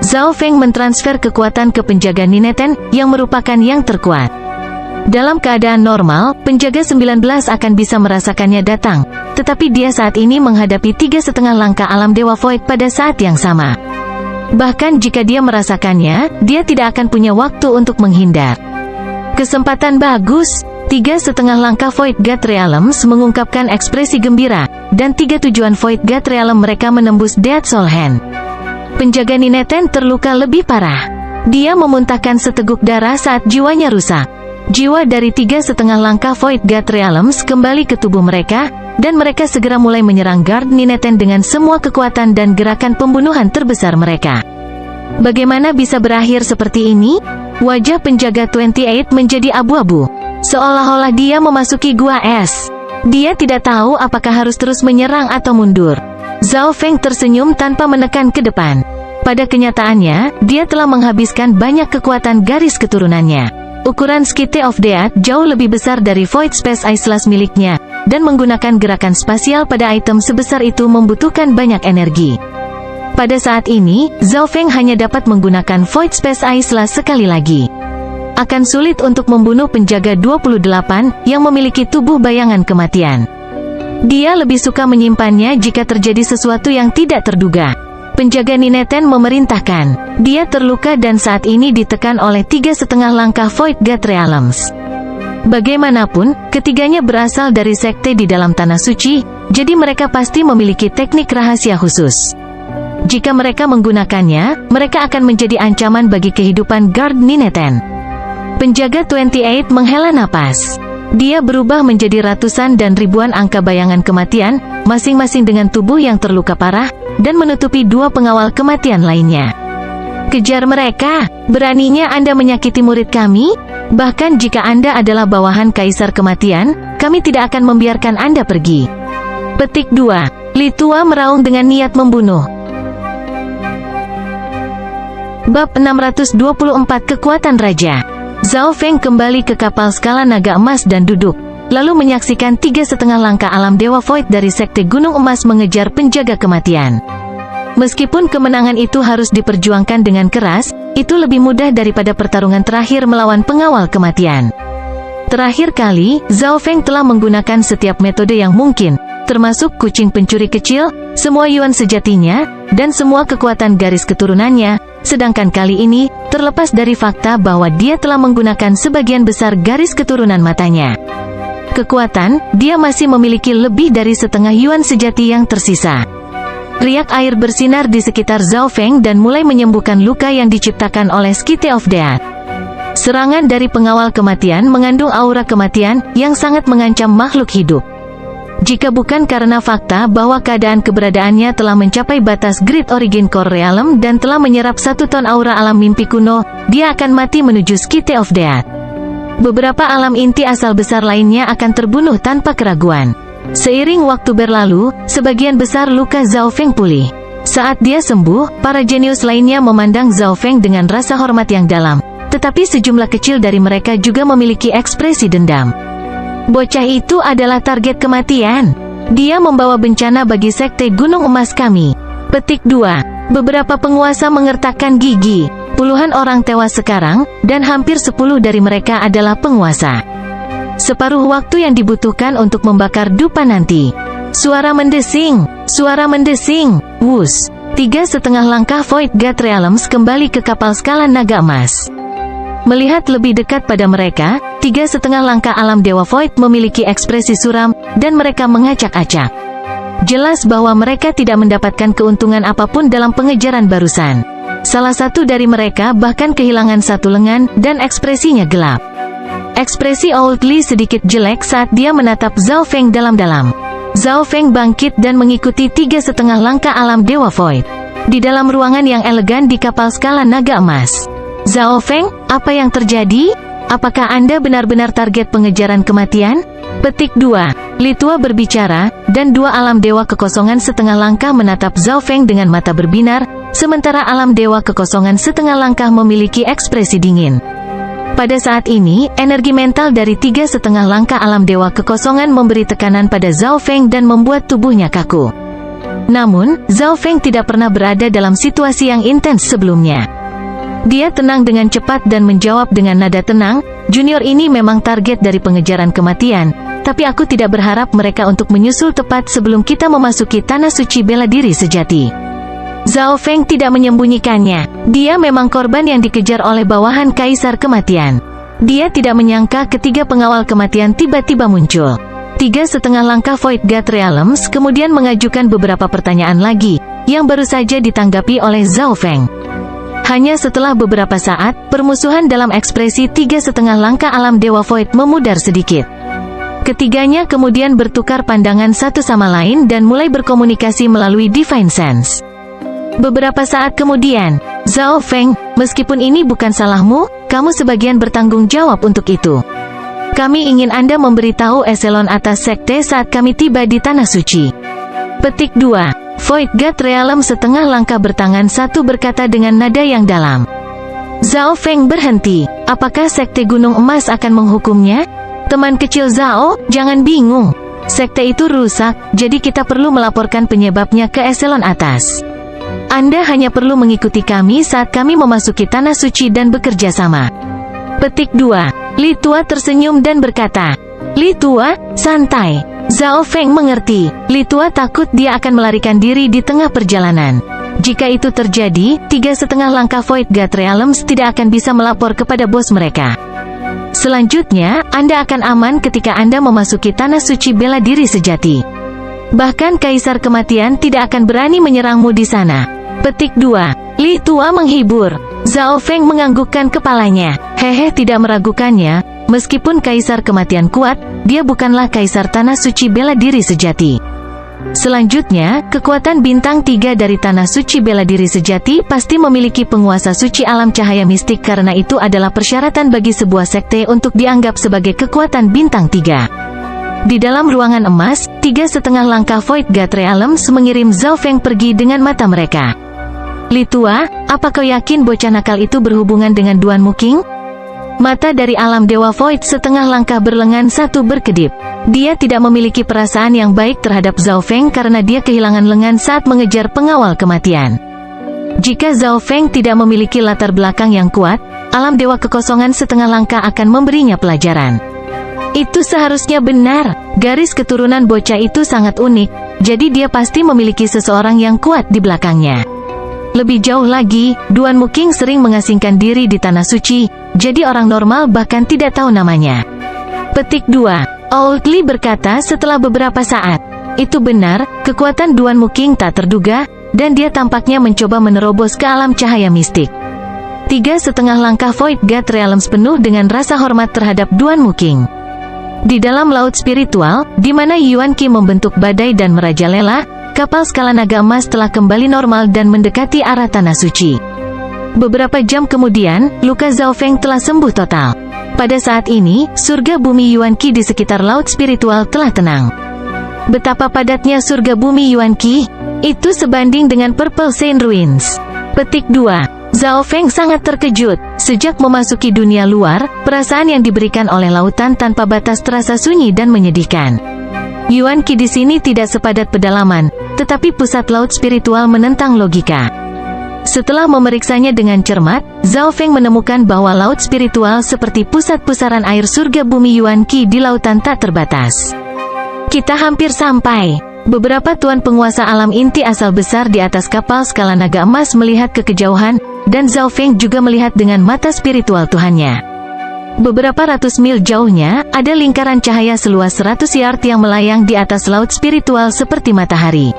Zhao Feng mentransfer kekuatan ke penjaga Nineten, yang merupakan yang terkuat. Dalam keadaan normal, penjaga 19 akan bisa merasakannya datang, tetapi dia saat ini menghadapi 3,5 langkah alam Dewa Void pada saat yang sama. Bahkan jika dia merasakannya, dia tidak akan punya waktu untuk menghindar. Kesempatan bagus. 3,5 langkah Void God Realms mengungkapkan ekspresi gembira, dan 3 tujuan Void God Realm mereka menembus Dead Soul Hand. Penjaga Nineten terluka lebih parah. Dia memuntahkan seteguk darah saat jiwanya rusak. Jiwa dari 3,5 langkah Void God Realms kembali ke tubuh mereka, dan mereka segera mulai menyerang guard Nineten dengan semua kekuatan dan gerakan pembunuhan terbesar mereka. Bagaimana bisa berakhir seperti ini? Wajah penjaga 28 menjadi abu-abu. Seolah-olah dia memasuki gua es. Dia tidak tahu apakah harus terus menyerang atau mundur. Zhao Feng tersenyum tanpa menekan ke depan. Pada kenyataannya, dia telah menghabiskan banyak kekuatan garis keturunannya. Ukuran Skite of Death jauh lebih besar dari Void Space Islas miliknya, dan menggunakan gerakan spasial pada item sebesar itu membutuhkan banyak energi. Pada saat ini, Zhao Feng hanya dapat menggunakan Void Space Islas sekali lagi. Akan sulit untuk membunuh penjaga 28 yang memiliki tubuh bayangan kematian. Dia lebih suka menyimpannya jika terjadi sesuatu yang tidak terduga. Penjaga Nineten memerintahkan. Dia terluka dan saat ini ditekan oleh 3,5 langkah Void God Realms. Bagaimanapun, ketiganya berasal dari sekte di dalam tanah suci, jadi mereka pasti memiliki teknik rahasia khusus. Jika mereka menggunakannya, mereka akan menjadi ancaman bagi kehidupan guard Nineten. Penjaga 28 menghela napas. Dia berubah menjadi ratusan dan ribuan angka bayangan kematian, masing-masing dengan tubuh yang terluka parah, dan menutupi 2 pengawal kematian lainnya. Kejar mereka! Beraninya Anda menyakiti murid kami? Bahkan jika Anda adalah bawahan Kaisar Kematian, kami tidak akan membiarkan Anda pergi. Petik 2. Li Tua meraung dengan niat membunuh. Bab 624 Kekuatan Raja. Zhao Feng kembali ke kapal skala naga emas dan duduk, lalu menyaksikan 3,5 langkah alam Dewa Void dari Sekte Gunung Emas mengejar penjaga kematian. Meskipun kemenangan itu harus diperjuangkan dengan keras, itu lebih mudah daripada pertarungan terakhir melawan pengawal kematian. Terakhir kali, Zhao Feng telah menggunakan setiap metode yang mungkin, termasuk kucing pencuri kecil, semua yuan sejatinya, dan semua kekuatan garis keturunannya. Sedangkan kali ini, terlepas dari fakta bahwa dia telah menggunakan sebagian besar garis keturunan matanya. kekuatan, dia masih memiliki lebih dari setengah yuan sejati yang tersisa. Riak air bersinar di sekitar Zhao Feng dan mulai menyembuhkan luka yang diciptakan oleh City of Death. Serangan dari pengawal kematian mengandung aura kematian yang sangat mengancam makhluk hidup. Jika bukan karena fakta bahwa keadaan keberadaannya telah mencapai batas Great Origin Core Realm dan telah menyerap 1 ton aura alam mimpi kuno, dia akan mati menuju City of Death. Beberapa alam inti asal besar lainnya akan terbunuh tanpa keraguan. Seiring waktu berlalu, sebagian besar luka Zhao Feng pulih. Saat dia sembuh, para jenius lainnya memandang Zhao Feng dengan rasa hormat yang dalam. Tetapi sejumlah kecil dari mereka juga memiliki ekspresi dendam. Bocah itu adalah target kematian. Dia membawa bencana bagi sekte Gunung Emas kami. Petik 2. Beberapa penguasa mengertakkan gigi. Puluhan orang tewas sekarang, dan hampir 10 dari mereka adalah penguasa. Separuh waktu yang dibutuhkan untuk membakar dupa nanti. Suara mendesing, wus. 3,5 langkah Void God Realms kembali ke kapal skala naga emas. Melihat lebih dekat pada mereka, 3,5 langkah alam Dewa Void memiliki ekspresi suram, dan mereka mengacak-acak. Jelas bahwa mereka tidak mendapatkan keuntungan apapun dalam pengejaran barusan. Salah satu dari mereka bahkan kehilangan 1 lengan, dan ekspresinya gelap. Ekspresi Old Li sedikit jelek saat dia menatap Zhao Feng dalam-dalam. Zhao Feng bangkit dan mengikuti 3,5 langkah alam Dewa Void. Di dalam ruangan yang elegan di kapal skala naga emas. Zhao Feng, apa yang terjadi? Apakah Anda benar-benar target pengejaran kematian? Petik 2. Li Tua berbicara, dan 2 alam dewa kekosongan setengah langkah menatap Zhao Feng dengan mata berbinar, sementara alam dewa kekosongan setengah langkah memiliki ekspresi dingin. Pada saat ini, energi mental dari 3,5 langkah alam dewa kekosongan memberi tekanan pada Zhao Feng dan membuat tubuhnya kaku. Namun, Zhao Feng tidak pernah berada dalam situasi yang intens sebelumnya. Dia tenang dengan cepat dan menjawab dengan nada tenang, junior ini memang target dari pengejaran kematian, tapi aku tidak berharap mereka untuk menyusul tepat sebelum kita memasuki tanah suci bela diri sejati. Zhao Feng tidak menyembunyikannya. Dia memang korban yang dikejar oleh bawahan Kaisar Kematian. Dia tidak menyangka ketiga pengawal kematian tiba-tiba muncul. 3,5 langkah Void God Realms kemudian mengajukan beberapa pertanyaan lagi, yang baru saja ditanggapi oleh Zhao Feng. Hanya setelah beberapa saat, permusuhan dalam ekspresi 3,5 langkah alam Dewa Void memudar sedikit. Ketiganya kemudian bertukar pandangan satu sama lain dan mulai berkomunikasi melalui Divine Sense. Beberapa saat kemudian, Zhao Feng, meskipun ini bukan salahmu, kamu sebagian bertanggung jawab untuk itu. Kami ingin Anda memberitahu eselon atas sekte saat kami tiba di Tanah Suci. Petik 2. Void God Realm setengah langkah bertangan satu berkata dengan nada yang dalam. Zhao Feng berhenti. Apakah sekte Gunung Emas akan menghukumnya? Teman kecil Zhao, jangan bingung. Sekte itu rusak, jadi kita perlu melaporkan penyebabnya ke eselon atas. Anda hanya perlu mengikuti kami saat kami memasuki Tanah Suci dan bekerja sama. Petik 2. Li Tua tersenyum dan berkata, Li Tua, santai. Zhao Feng mengerti. Li Tua takut dia akan melarikan diri di tengah perjalanan. Jika itu terjadi, 3,5 langkah Void God Realms tidak akan bisa melapor kepada bos mereka. Selanjutnya, Anda akan aman ketika Anda memasuki Tanah Suci bela diri sejati. Bahkan Kaisar Kematian tidak akan berani menyerangmu di sana. Petik 2. Li Tua menghibur. Zhao Feng menganggukkan kepalanya. Hehe, tidak meragukannya. Meskipun Kaisar Kematian kuat, dia bukanlah Kaisar Tanah Suci bela diri sejati. Selanjutnya, kekuatan bintang 3 dari Tanah Suci bela diri sejati pasti memiliki penguasa suci alam cahaya mistik karena itu adalah persyaratan bagi sebuah sekte untuk dianggap sebagai kekuatan bintang 3. Di dalam ruangan emas, 3,5 langkah Void God Realms mengirim Zhao Feng pergi dengan mata mereka. Li Tua, apa kau yakin bocah nakal itu berhubungan dengan Duan Muking? Mata dari alam Dewa Void setengah langkah berlengan satu berkedip. Dia tidak memiliki perasaan yang baik terhadap Zhao Feng karena dia kehilangan lengan saat mengejar pengawal kematian. Jika Zhao Feng tidak memiliki latar belakang yang kuat, alam Dewa Kekosongan setengah langkah akan memberinya pelajaran. Itu seharusnya benar. Garis keturunan bocah itu sangat unik, jadi dia pasti memiliki seseorang yang kuat di belakangnya. Lebih jauh lagi, Duan Muking sering mengasingkan diri di Tanah Suci, jadi orang normal bahkan tidak tahu namanya. Petik 2. Owley berkata setelah beberapa saat. Itu benar, kekuatan Duan Muking tak terduga, dan dia tampaknya mencoba menerobos ke alam cahaya mistik. 3,5 langkah Void God Realms penuh dengan rasa hormat terhadap Duan Muking. Di dalam laut spiritual, di mana Yuan Qi membentuk badai dan merajalela, kapal skala naga emas telah kembali normal dan mendekati arah tanah suci. Beberapa jam kemudian, luka Zhao Feng telah sembuh total. Pada saat ini, surga bumi Yuan Qi di sekitar laut spiritual telah tenang. Betapa padatnya surga bumi Yuan Qi, itu sebanding dengan Purple Saint Ruins. Petik 2. Zhao Feng sangat terkejut. Sejak memasuki dunia luar, perasaan yang diberikan oleh lautan tanpa batas terasa sunyi dan menyedihkan. Yuan Qi di sini tidak sepadat pedalaman, tetapi pusat laut spiritual menentang logika. Setelah memeriksanya dengan cermat, Zhao Feng menemukan bahwa laut spiritual seperti pusat pusaran air surga bumi Yuan Qi di lautan tak terbatas. Kita hampir sampai. Beberapa tuan penguasa alam inti asal besar di atas kapal skala naga emas melihat ke kejauhan, dan Zhao Feng juga melihat dengan mata spiritual Tuhannya. Beberapa ratus mil jauhnya, ada lingkaran cahaya seluas 100 yard yang melayang di atas laut spiritual seperti matahari.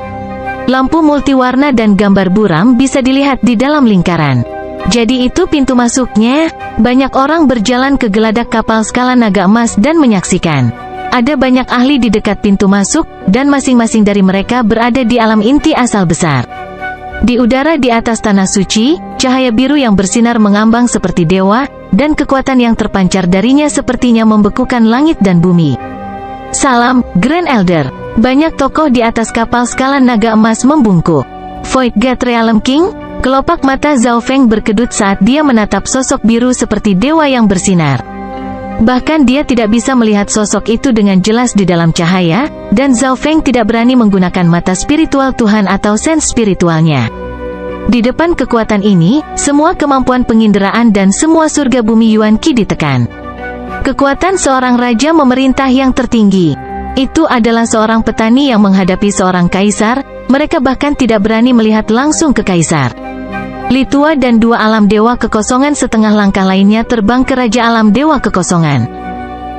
Lampu multiwarna dan gambar buram bisa dilihat di dalam lingkaran. Jadi itu pintu masuknya. Banyak orang berjalan ke geladak kapal skala naga emas dan menyaksikan. Ada banyak ahli di dekat pintu masuk, dan masing-masing dari mereka berada di alam inti asal besar. Di udara di atas tanah suci, cahaya biru yang bersinar mengambang seperti dewa, dan kekuatan yang terpancar darinya sepertinya membekukan langit dan bumi. Salam, Grand Elder. Banyak tokoh di atas kapal skala naga emas membungkuk. Void God Realm King? Kelopak mata Zhao Feng berkedut saat dia menatap sosok biru seperti dewa yang bersinar. Bahkan dia tidak bisa melihat sosok itu dengan jelas di dalam cahaya, dan Zhao Feng tidak berani menggunakan mata spiritual Tuhan atau sense spiritualnya. Di depan kekuatan ini, semua kemampuan penginderaan dan semua surga bumi Yuan Qi ditekan. Kekuatan seorang raja memerintah yang tertinggi. Itu adalah seorang petani yang menghadapi seorang kaisar, mereka bahkan tidak berani melihat langsung ke kaisar. Litua dan dua alam dewa kekosongan setengah langkah lainnya terbang ke Raja Alam Dewa Kekosongan.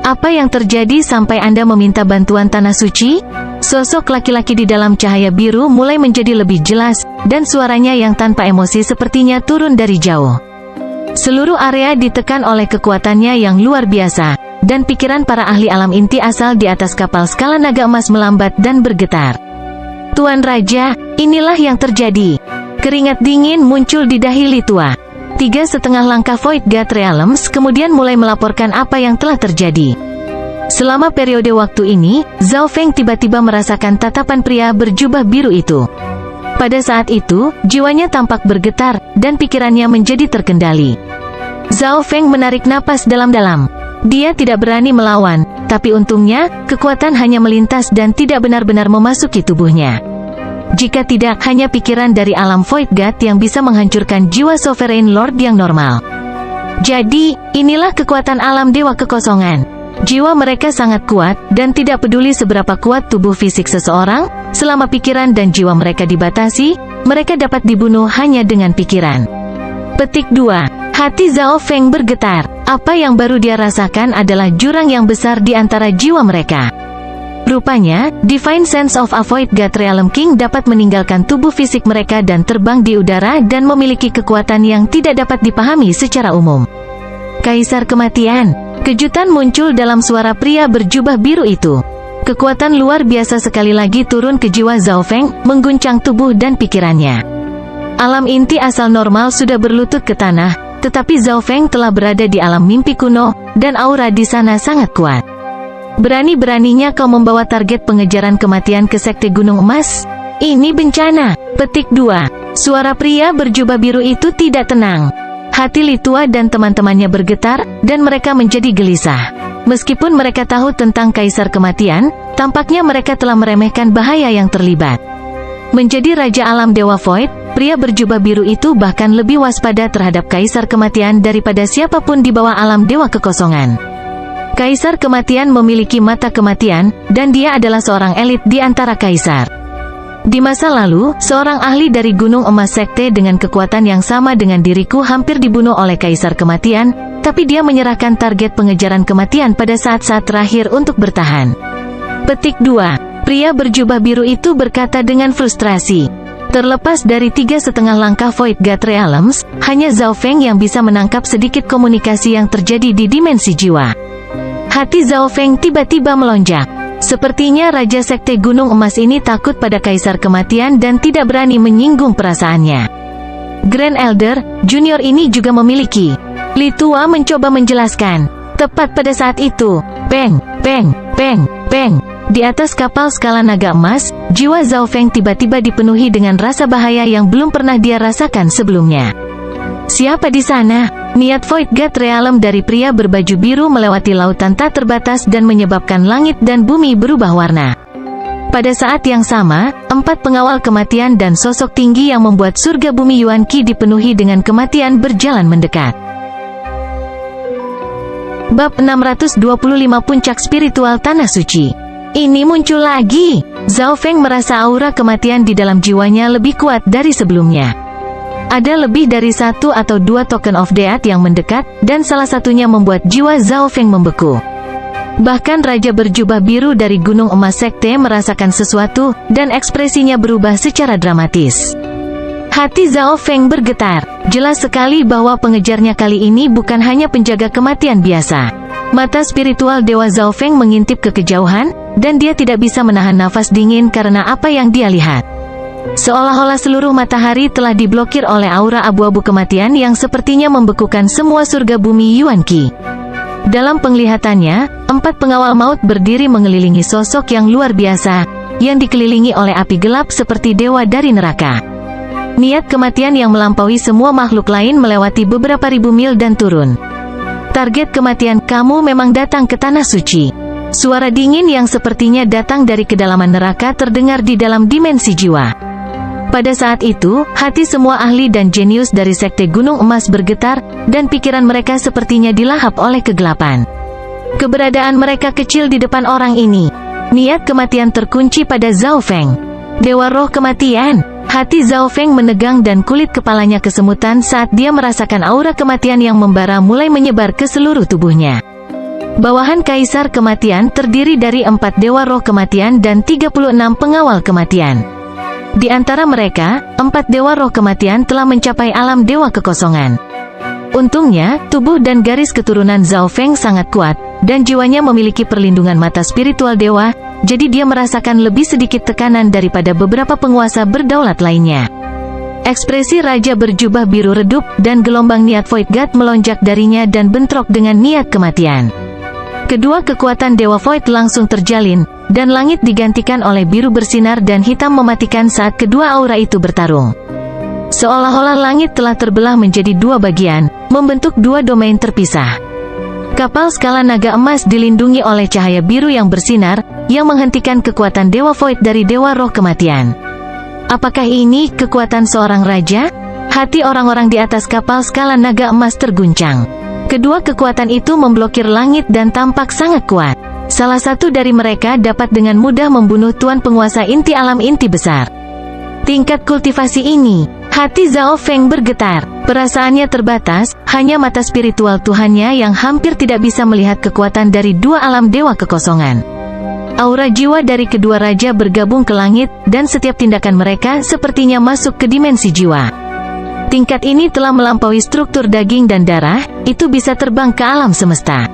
Apa yang terjadi sampai Anda meminta bantuan tanah suci? Sosok laki-laki di dalam cahaya biru mulai menjadi lebih jelas, dan suaranya yang tanpa emosi sepertinya turun dari jauh. Seluruh area ditekan oleh kekuatannya yang luar biasa, dan pikiran para ahli alam inti asal di atas kapal skala naga emas melambat dan bergetar. Tuan Raja, inilah yang terjadi. Keringat dingin muncul di dahi Litua. 3,5 langkah Void God Realms kemudian mulai melaporkan apa yang telah terjadi. Selama periode waktu ini, Zhao Feng tiba-tiba merasakan tatapan pria berjubah biru itu. Pada saat itu, jiwanya tampak bergetar, dan pikirannya menjadi terkendali. Zhao Feng menarik napas dalam-dalam. Dia tidak berani melawan, tapi untungnya, kekuatan hanya melintas dan tidak benar-benar memasuki tubuhnya. Jika tidak, hanya pikiran dari alam Void God yang bisa menghancurkan jiwa Sovereign Lord yang normal. Jadi, inilah kekuatan alam Dewa Kekosongan. Jiwa mereka sangat kuat, dan tidak peduli seberapa kuat tubuh fisik seseorang, selama pikiran dan jiwa mereka dibatasi, mereka dapat dibunuh hanya dengan pikiran. Petik 2. Hati Zhao Feng bergetar. Apa yang baru dia rasakan adalah jurang yang besar di antara jiwa mereka. Rupanya, Divine Sense of a Void God Realm King dapat meninggalkan tubuh fisik mereka dan terbang di udara dan memiliki kekuatan yang tidak dapat dipahami secara umum. Kaisar Kematian. Kejutan muncul dalam suara pria berjubah biru itu. Kekuatan luar biasa sekali lagi turun ke jiwa Zhao Feng, mengguncang tubuh dan pikirannya. Alam inti asal normal sudah berlutut ke tanah, tetapi Zhao Feng telah berada di alam mimpi kuno, dan aura di sana sangat kuat. Berani-beraninya kau membawa target pengejaran kematian ke Sekte Gunung Emas? Ini bencana. Petik 2. Suara pria berjubah biru itu tidak tenang. Hati Litua dan teman-temannya bergetar, dan mereka menjadi gelisah. Meskipun mereka tahu tentang Kaisar Kematian, tampaknya mereka telah meremehkan bahaya yang terlibat. Menjadi Raja Alam Dewa Void, pria berjubah biru itu bahkan lebih waspada terhadap Kaisar Kematian daripada siapapun di bawah alam Dewa Kekosongan. Kaisar Kematian memiliki mata kematian, dan dia adalah seorang elit di antara kaisar. Di masa lalu, seorang ahli dari Gunung Emas Sekte dengan kekuatan yang sama dengan diriku hampir dibunuh oleh Kaisar Kematian, tapi dia menyerahkan target pengejaran kematian pada saat-saat terakhir untuk bertahan. Petik 2. Pria berjubah biru itu berkata dengan frustrasi. Terlepas dari 3,5 langkah Void God Realms, hanya Zhao Feng yang bisa menangkap sedikit komunikasi yang terjadi di dimensi jiwa. Hati Zhao Feng tiba-tiba melonjak. Sepertinya Raja Sekte Gunung Emas ini takut pada Kaisar Kematian dan tidak berani menyinggung perasaannya. Grand Elder Junior ini juga memiliki. Li Tua mencoba menjelaskan. Tepat pada saat itu, peng, peng, peng, peng. Di atas kapal skala naga emas, jiwa Zhao Feng tiba-tiba dipenuhi dengan rasa bahaya yang belum pernah dia rasakan sebelumnya. Siapa di sana? Niat Void God Realm dari pria berbaju biru melewati lautan tak terbatas dan menyebabkan langit dan bumi berubah warna. Pada saat yang sama, 4 pengawal kematian dan sosok tinggi yang membuat surga bumi Yuan Qi dipenuhi dengan kematian berjalan mendekat. Bab 625 Puncak Spiritual Tanah Suci. Ini muncul lagi. Zhao Feng merasa aura kematian di dalam jiwanya lebih kuat dari sebelumnya. Ada lebih dari 1 atau 2 token of death yang mendekat, dan salah satunya membuat jiwa Zhao Feng membeku. Bahkan Raja berjubah biru dari Gunung Emas Sekte merasakan sesuatu, dan ekspresinya berubah secara dramatis. Hati Zhao Feng bergetar. Jelas sekali bahwa pengejarnya kali ini bukan hanya penjaga kematian biasa. Mata spiritual Dewa Zhao Feng mengintip ke kejauhan, dan dia tidak bisa menahan nafas dingin karena apa yang dia lihat. Seolah-olah seluruh matahari telah diblokir oleh aura abu-abu kematian yang sepertinya membekukan semua surga bumi Yuan Qi. Dalam penglihatannya, 4 pengawal maut berdiri mengelilingi sosok yang luar biasa, yang dikelilingi oleh api gelap seperti dewa dari neraka. Niat kematian yang melampaui semua makhluk lain melewati beberapa ribu mil dan turun. Target kematian, kamu memang datang ke Tanah Suci. Suara dingin yang sepertinya datang dari kedalaman neraka terdengar di dalam dimensi jiwa. Pada saat itu, hati semua ahli dan jenius dari Sekte Gunung Emas bergetar, dan pikiran mereka sepertinya dilahap oleh kegelapan. Keberadaan mereka kecil di depan orang ini. Niat kematian terkunci pada Zhao Feng. Dewa Roh Kematian. Hati Zhao Feng menegang dan kulit kepalanya kesemutan saat dia merasakan aura kematian yang membara mulai menyebar ke seluruh tubuhnya. Bawahan Kaisar Kematian terdiri dari 4 Dewa Roh Kematian dan 36 pengawal kematian. Di antara mereka, 4 Dewa Roh Kematian telah mencapai alam Dewa Kekosongan. Untungnya, tubuh dan garis keturunan Zhao Feng sangat kuat, dan jiwanya memiliki perlindungan mata spiritual dewa, jadi dia merasakan lebih sedikit tekanan daripada beberapa penguasa berdaulat lainnya. Ekspresi Raja berjubah biru redup, dan gelombang niat Void God melonjak darinya dan bentrok dengan niat kematian. Kedua kekuatan Dewa Void langsung terjalin, dan langit digantikan oleh biru bersinar dan hitam mematikan saat kedua aura itu bertarung. Seolah-olah langit telah terbelah menjadi 2 bagian, membentuk 2 domain terpisah. Kapal skala naga emas dilindungi oleh cahaya biru yang bersinar, yang menghentikan kekuatan Dewa Void dari Dewa Roh Kematian. Apakah ini kekuatan seorang raja? Hati orang-orang di atas kapal skala naga emas terguncang. Kedua kekuatan itu memblokir langit dan tampak sangat kuat. Salah satu dari mereka dapat dengan mudah membunuh Tuan Penguasa Inti Alam Inti Besar. Tingkat kultivasi ini, hati Zhao Feng bergetar. Perasaannya terbatas, hanya mata spiritual Tuhannya yang hampir tidak bisa melihat kekuatan dari 2 alam Dewa Kekosongan. Aura jiwa dari kedua raja bergabung ke langit, dan setiap tindakan mereka sepertinya masuk ke dimensi jiwa. Tingkat ini telah melampaui struktur daging dan darah, itu bisa terbang ke alam semesta.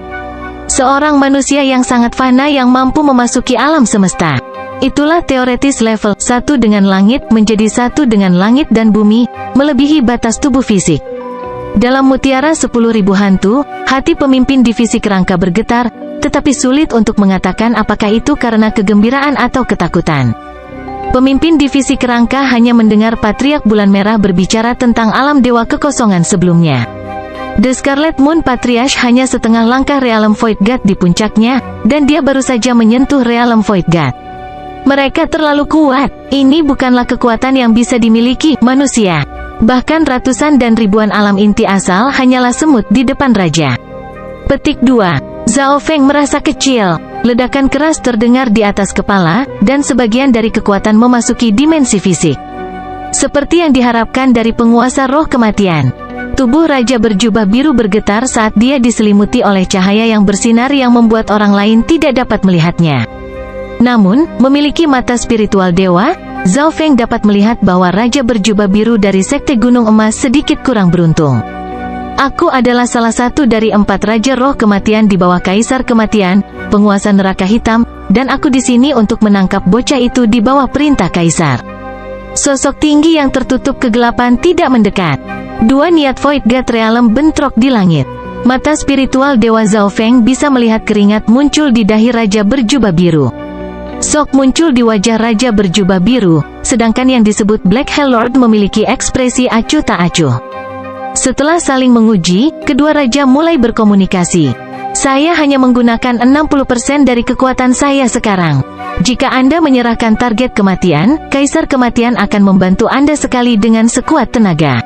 Seorang manusia yang sangat fana yang mampu memasuki alam semesta. Itulah teoretis level 1 dengan langit menjadi 1 dengan langit dan bumi, melebihi batas tubuh fisik. Dalam Mutiara 10.000 Hantu, hati pemimpin divisi kerangka bergetar, tetapi sulit untuk mengatakan apakah itu karena kegembiraan atau ketakutan. Pemimpin divisi kerangka hanya mendengar Patriark Bulan Merah berbicara tentang alam Dewa Kekosongan sebelumnya. The Scarlet Moon Patriarch hanya setengah langkah Realm Void God di puncaknya, dan dia baru saja menyentuh Realm Void God. Mereka terlalu kuat. Ini bukanlah kekuatan yang bisa dimiliki manusia. Bahkan ratusan dan ribuan alam inti asal hanyalah semut di depan raja. Petik 2. Zhao Feng merasa kecil. Ledakan keras terdengar di atas kepala, dan sebagian dari kekuatan memasuki dimensi fisik. Seperti yang diharapkan dari penguasa roh kematian. Tubuh Raja berjubah biru bergetar saat dia diselimuti oleh cahaya yang bersinar yang membuat orang lain tidak dapat melihatnya. Namun, memiliki mata spiritual dewa, Zhao Feng dapat melihat bahwa Raja berjubah biru dari Sekte Gunung Emas sedikit kurang beruntung. Aku adalah salah satu dari 4 Raja Roh Kematian di bawah Kaisar Kematian, penguasa neraka hitam, dan aku di sini untuk menangkap bocah itu di bawah perintah Kaisar. Sosok tinggi yang tertutup kegelapan tidak mendekat. Dua niat Void God Realm bentrok di langit. Mata spiritual Dewa Zhao Feng bisa melihat keringat muncul di dahi Raja berjubah biru. Sok muncul di wajah Raja berjubah biru, sedangkan yang disebut Black Hell Lord memiliki ekspresi acuh tak acuh. Setelah saling menguji, kedua raja mulai berkomunikasi. Saya hanya menggunakan 60% dari kekuatan saya sekarang. Jika Anda menyerahkan target kematian, Kaisar Kematian akan membantu Anda sekali dengan sekuat tenaga.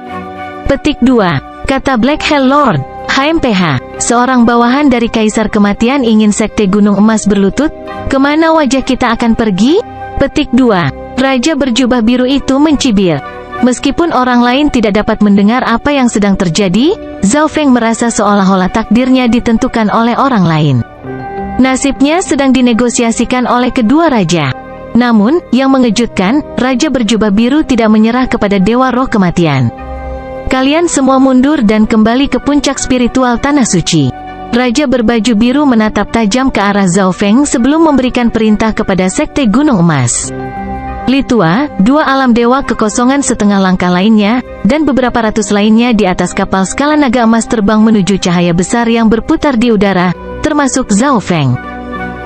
Petik 2. Kata Black Hell Lord, HMPH, seorang bawahan dari Kaisar Kematian ingin Sekte Gunung Emas berlutut, kemana wajah kita akan pergi? Petik 2. Raja berjubah biru itu mencibir. Meskipun orang lain tidak dapat mendengar apa yang sedang terjadi, Zhao Feng merasa seolah-olah takdirnya ditentukan oleh orang lain. Nasibnya sedang dinegosiasikan oleh kedua raja. Namun, yang mengejutkan, Raja berjubah biru tidak menyerah kepada Dewa Roh Kematian. Kalian semua mundur dan kembali ke puncak spiritual Tanah Suci. Raja berbaju biru menatap tajam ke arah Zhao Feng sebelum memberikan perintah kepada Sekte Gunung Emas. Litua, 2 alam dewa kekosongan setengah langkah lainnya, dan beberapa ratus lainnya di atas kapal skala naga emas terbang menuju cahaya besar yang berputar di udara, termasuk Zhao Feng.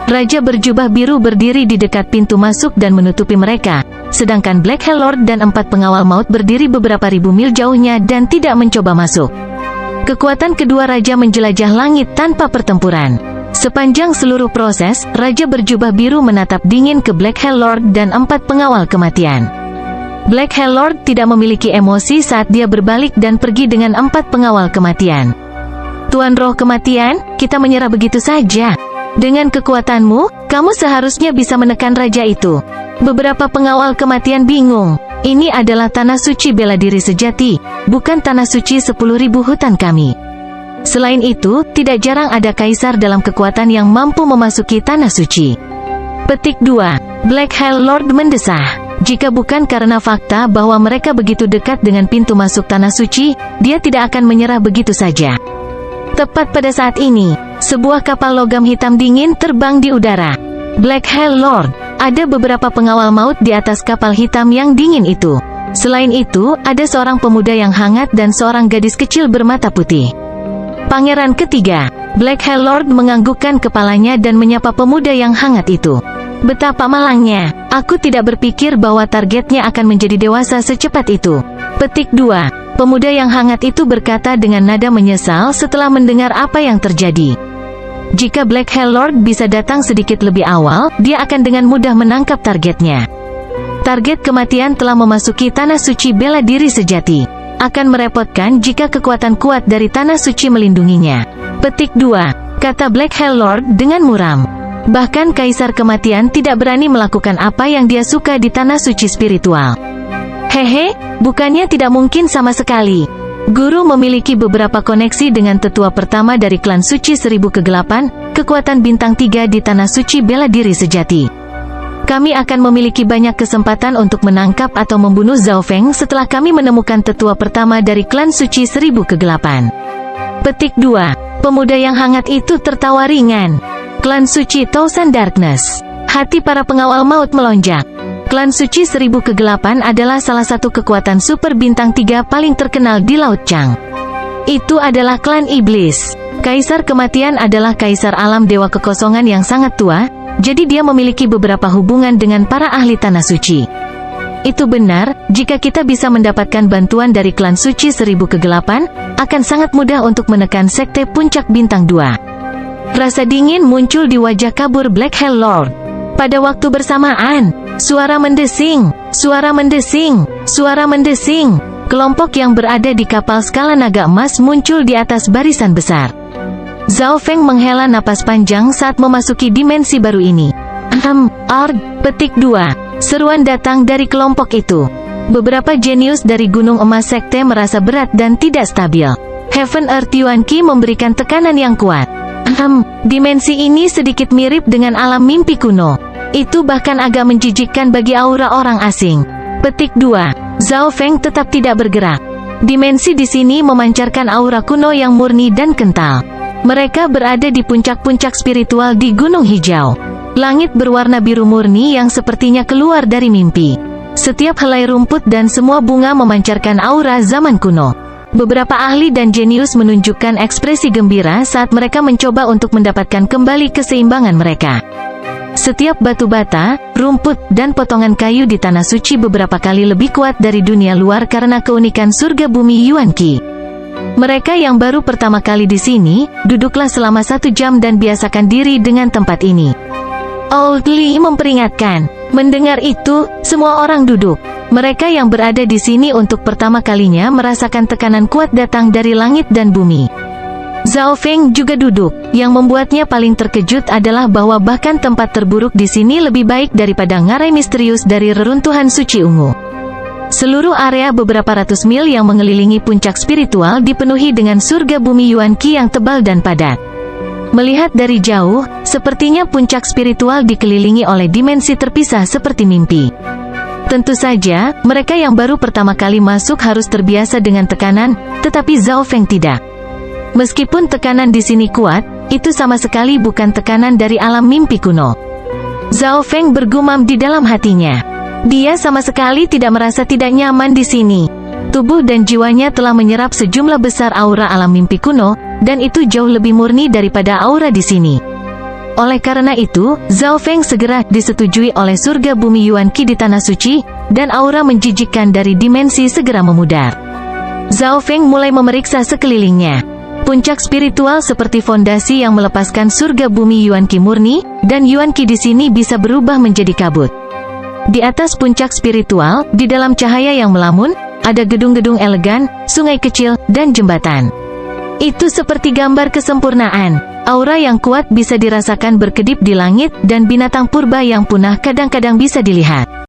Raja berjubah biru berdiri di dekat pintu masuk dan menutupi mereka, sedangkan Black Hell Lord dan 4 pengawal maut berdiri beberapa ribu mil jauhnya dan tidak mencoba masuk. Kekuatan kedua raja menjelajah langit tanpa pertempuran. Sepanjang seluruh proses, Raja berjubah biru menatap dingin ke Black Hell Lord dan 4 pengawal kematian. Black Hell Lord tidak memiliki emosi saat dia berbalik dan pergi dengan 4 pengawal kematian. Tuan Roh Kematian, kita menyerah begitu saja. Dengan kekuatanmu, kamu seharusnya bisa menekan raja itu. Beberapa pengawal kematian bingung. Ini adalah tanah suci bela diri sejati, bukan tanah suci 10.000 hutan kami. Selain itu, tidak jarang ada kaisar dalam kekuatan yang mampu memasuki tanah suci. Petik 2. Black Hell Lord mendesah. Jika bukan karena fakta bahwa mereka begitu dekat dengan pintu masuk tanah suci, dia tidak akan menyerah begitu saja. Tepat pada saat ini, sebuah kapal logam hitam dingin terbang di udara. Black Hell Lord, ada beberapa pengawal maut di atas kapal hitam yang dingin itu. Selain itu, ada seorang pemuda yang hangat dan seorang gadis kecil bermata putih. Pangeran ketiga, Black Hell Lord menganggukkan kepalanya dan menyapa pemuda yang hangat itu. Betapa malangnya, aku tidak berpikir bahwa targetnya akan menjadi dewasa secepat itu. Petik 2. Pemuda yang hangat itu berkata dengan nada menyesal setelah mendengar apa yang terjadi. Jika Black Hell Lord bisa datang sedikit lebih awal, dia akan dengan mudah menangkap targetnya. Target kematian telah memasuki tanah suci bela diri sejati. Akan merepotkan jika kekuatan kuat dari tanah suci melindunginya. Petik 2. Kata Black Hell Lord dengan muram. Bahkan Kaisar Kematian tidak berani melakukan apa yang dia suka di tanah suci spiritual. Hehe, bukannya tidak mungkin sama sekali. Guru memiliki beberapa koneksi dengan tetua pertama dari klan suci 1000 kegelapan, kekuatan bintang 3 di tanah suci bela diri sejati. Kami akan memiliki banyak kesempatan untuk menangkap atau membunuh Zhao Feng setelah kami menemukan tetua pertama dari klan suci 1000 kegelapan. Petik 2. Pemuda yang hangat itu tertawa ringan. Klan suci Thousand Darkness. Hati para pengawal maut melonjak. Klan suci 1000 kegelapan adalah salah satu kekuatan super bintang 3 paling terkenal di Laut Chang. Itu adalah klan iblis. Kaisar Kematian adalah kaisar alam dewa kekosongan yang sangat tua, jadi dia memiliki beberapa hubungan dengan para ahli tanah suci. Itu benar, jika kita bisa mendapatkan bantuan dari klan suci 1000 kegelapan, akan sangat mudah untuk menekan sekte puncak bintang 2. Rasa dingin muncul di wajah kabur Black Hell Lord. Pada waktu bersamaan, suara mendesing, suara mendesing, suara mendesing. Kelompok yang berada di kapal skala naga emas muncul di atas barisan besar. Zhao Feng menghela napas panjang saat memasuki dimensi baru ini. Petik 2. Seruan datang dari kelompok itu. Beberapa jenius dari Gunung Emas Sekte merasa berat dan tidak stabil. Heaven Earth Yuan Qi memberikan tekanan yang kuat. Dimensi ini sedikit mirip dengan alam mimpi kuno. Itu bahkan agak menjijikkan bagi aura orang asing. Petik 2. Zhao Feng tetap tidak bergerak. Dimensi di sini memancarkan aura kuno yang murni dan kental. Mereka berada di puncak-puncak spiritual di Gunung Hijau. Langit berwarna biru murni yang sepertinya keluar dari mimpi. Setiap helai rumput dan semua bunga memancarkan aura zaman kuno. Beberapa ahli dan jenius menunjukkan ekspresi gembira saat mereka mencoba untuk mendapatkan kembali keseimbangan mereka. Setiap batu bata, rumput, dan potongan kayu di tanah suci beberapa kali lebih kuat dari dunia luar karena keunikan surga bumi Yuan Qi. Mereka yang baru pertama kali di sini, duduklah selama 1 jam dan biasakan diri dengan tempat ini. Old Li memperingatkan. Mendengar itu, semua orang duduk. Mereka yang berada di sini untuk pertama kalinya merasakan tekanan kuat datang dari langit dan bumi. Zhao Feng juga duduk. Yang membuatnya paling terkejut adalah bahwa bahkan tempat terburuk di sini lebih baik daripada ngarai misterius dari reruntuhan suci ungu. Seluruh area beberapa ratus mil yang mengelilingi puncak spiritual dipenuhi dengan surga bumi Yuan Qi yang tebal dan padat. Melihat dari jauh, sepertinya puncak spiritual dikelilingi oleh dimensi terpisah seperti mimpi. Tentu saja, mereka yang baru pertama kali masuk harus terbiasa dengan tekanan, tetapi Zhao Feng tidak. Meskipun tekanan di sini kuat, itu sama sekali bukan tekanan dari alam mimpi kuno. Zhao Feng bergumam di dalam hatinya. Dia sama sekali tidak merasa tidak nyaman di sini. Tubuh dan jiwanya telah menyerap sejumlah besar aura alam mimpi kuno, dan itu jauh lebih murni daripada aura di sini. Oleh karena itu, Zhao Feng segera disetujui oleh surga bumi Yuan Qi di tanah suci, dan aura menjijikkan dari dimensi segera memudar. Zhao Feng mulai memeriksa sekelilingnya. Puncak spiritual seperti fondasi yang melepaskan surga bumi Yuan Qi murni, dan Yuan Qi di sini bisa berubah menjadi kabut. Di atas puncak spiritual, di dalam cahaya yang melamun, ada gedung-gedung elegan, sungai kecil, dan jembatan. Itu seperti gambar kesempurnaan. Aura yang kuat bisa dirasakan berkedip di langit, dan binatang purba yang punah kadang-kadang bisa dilihat.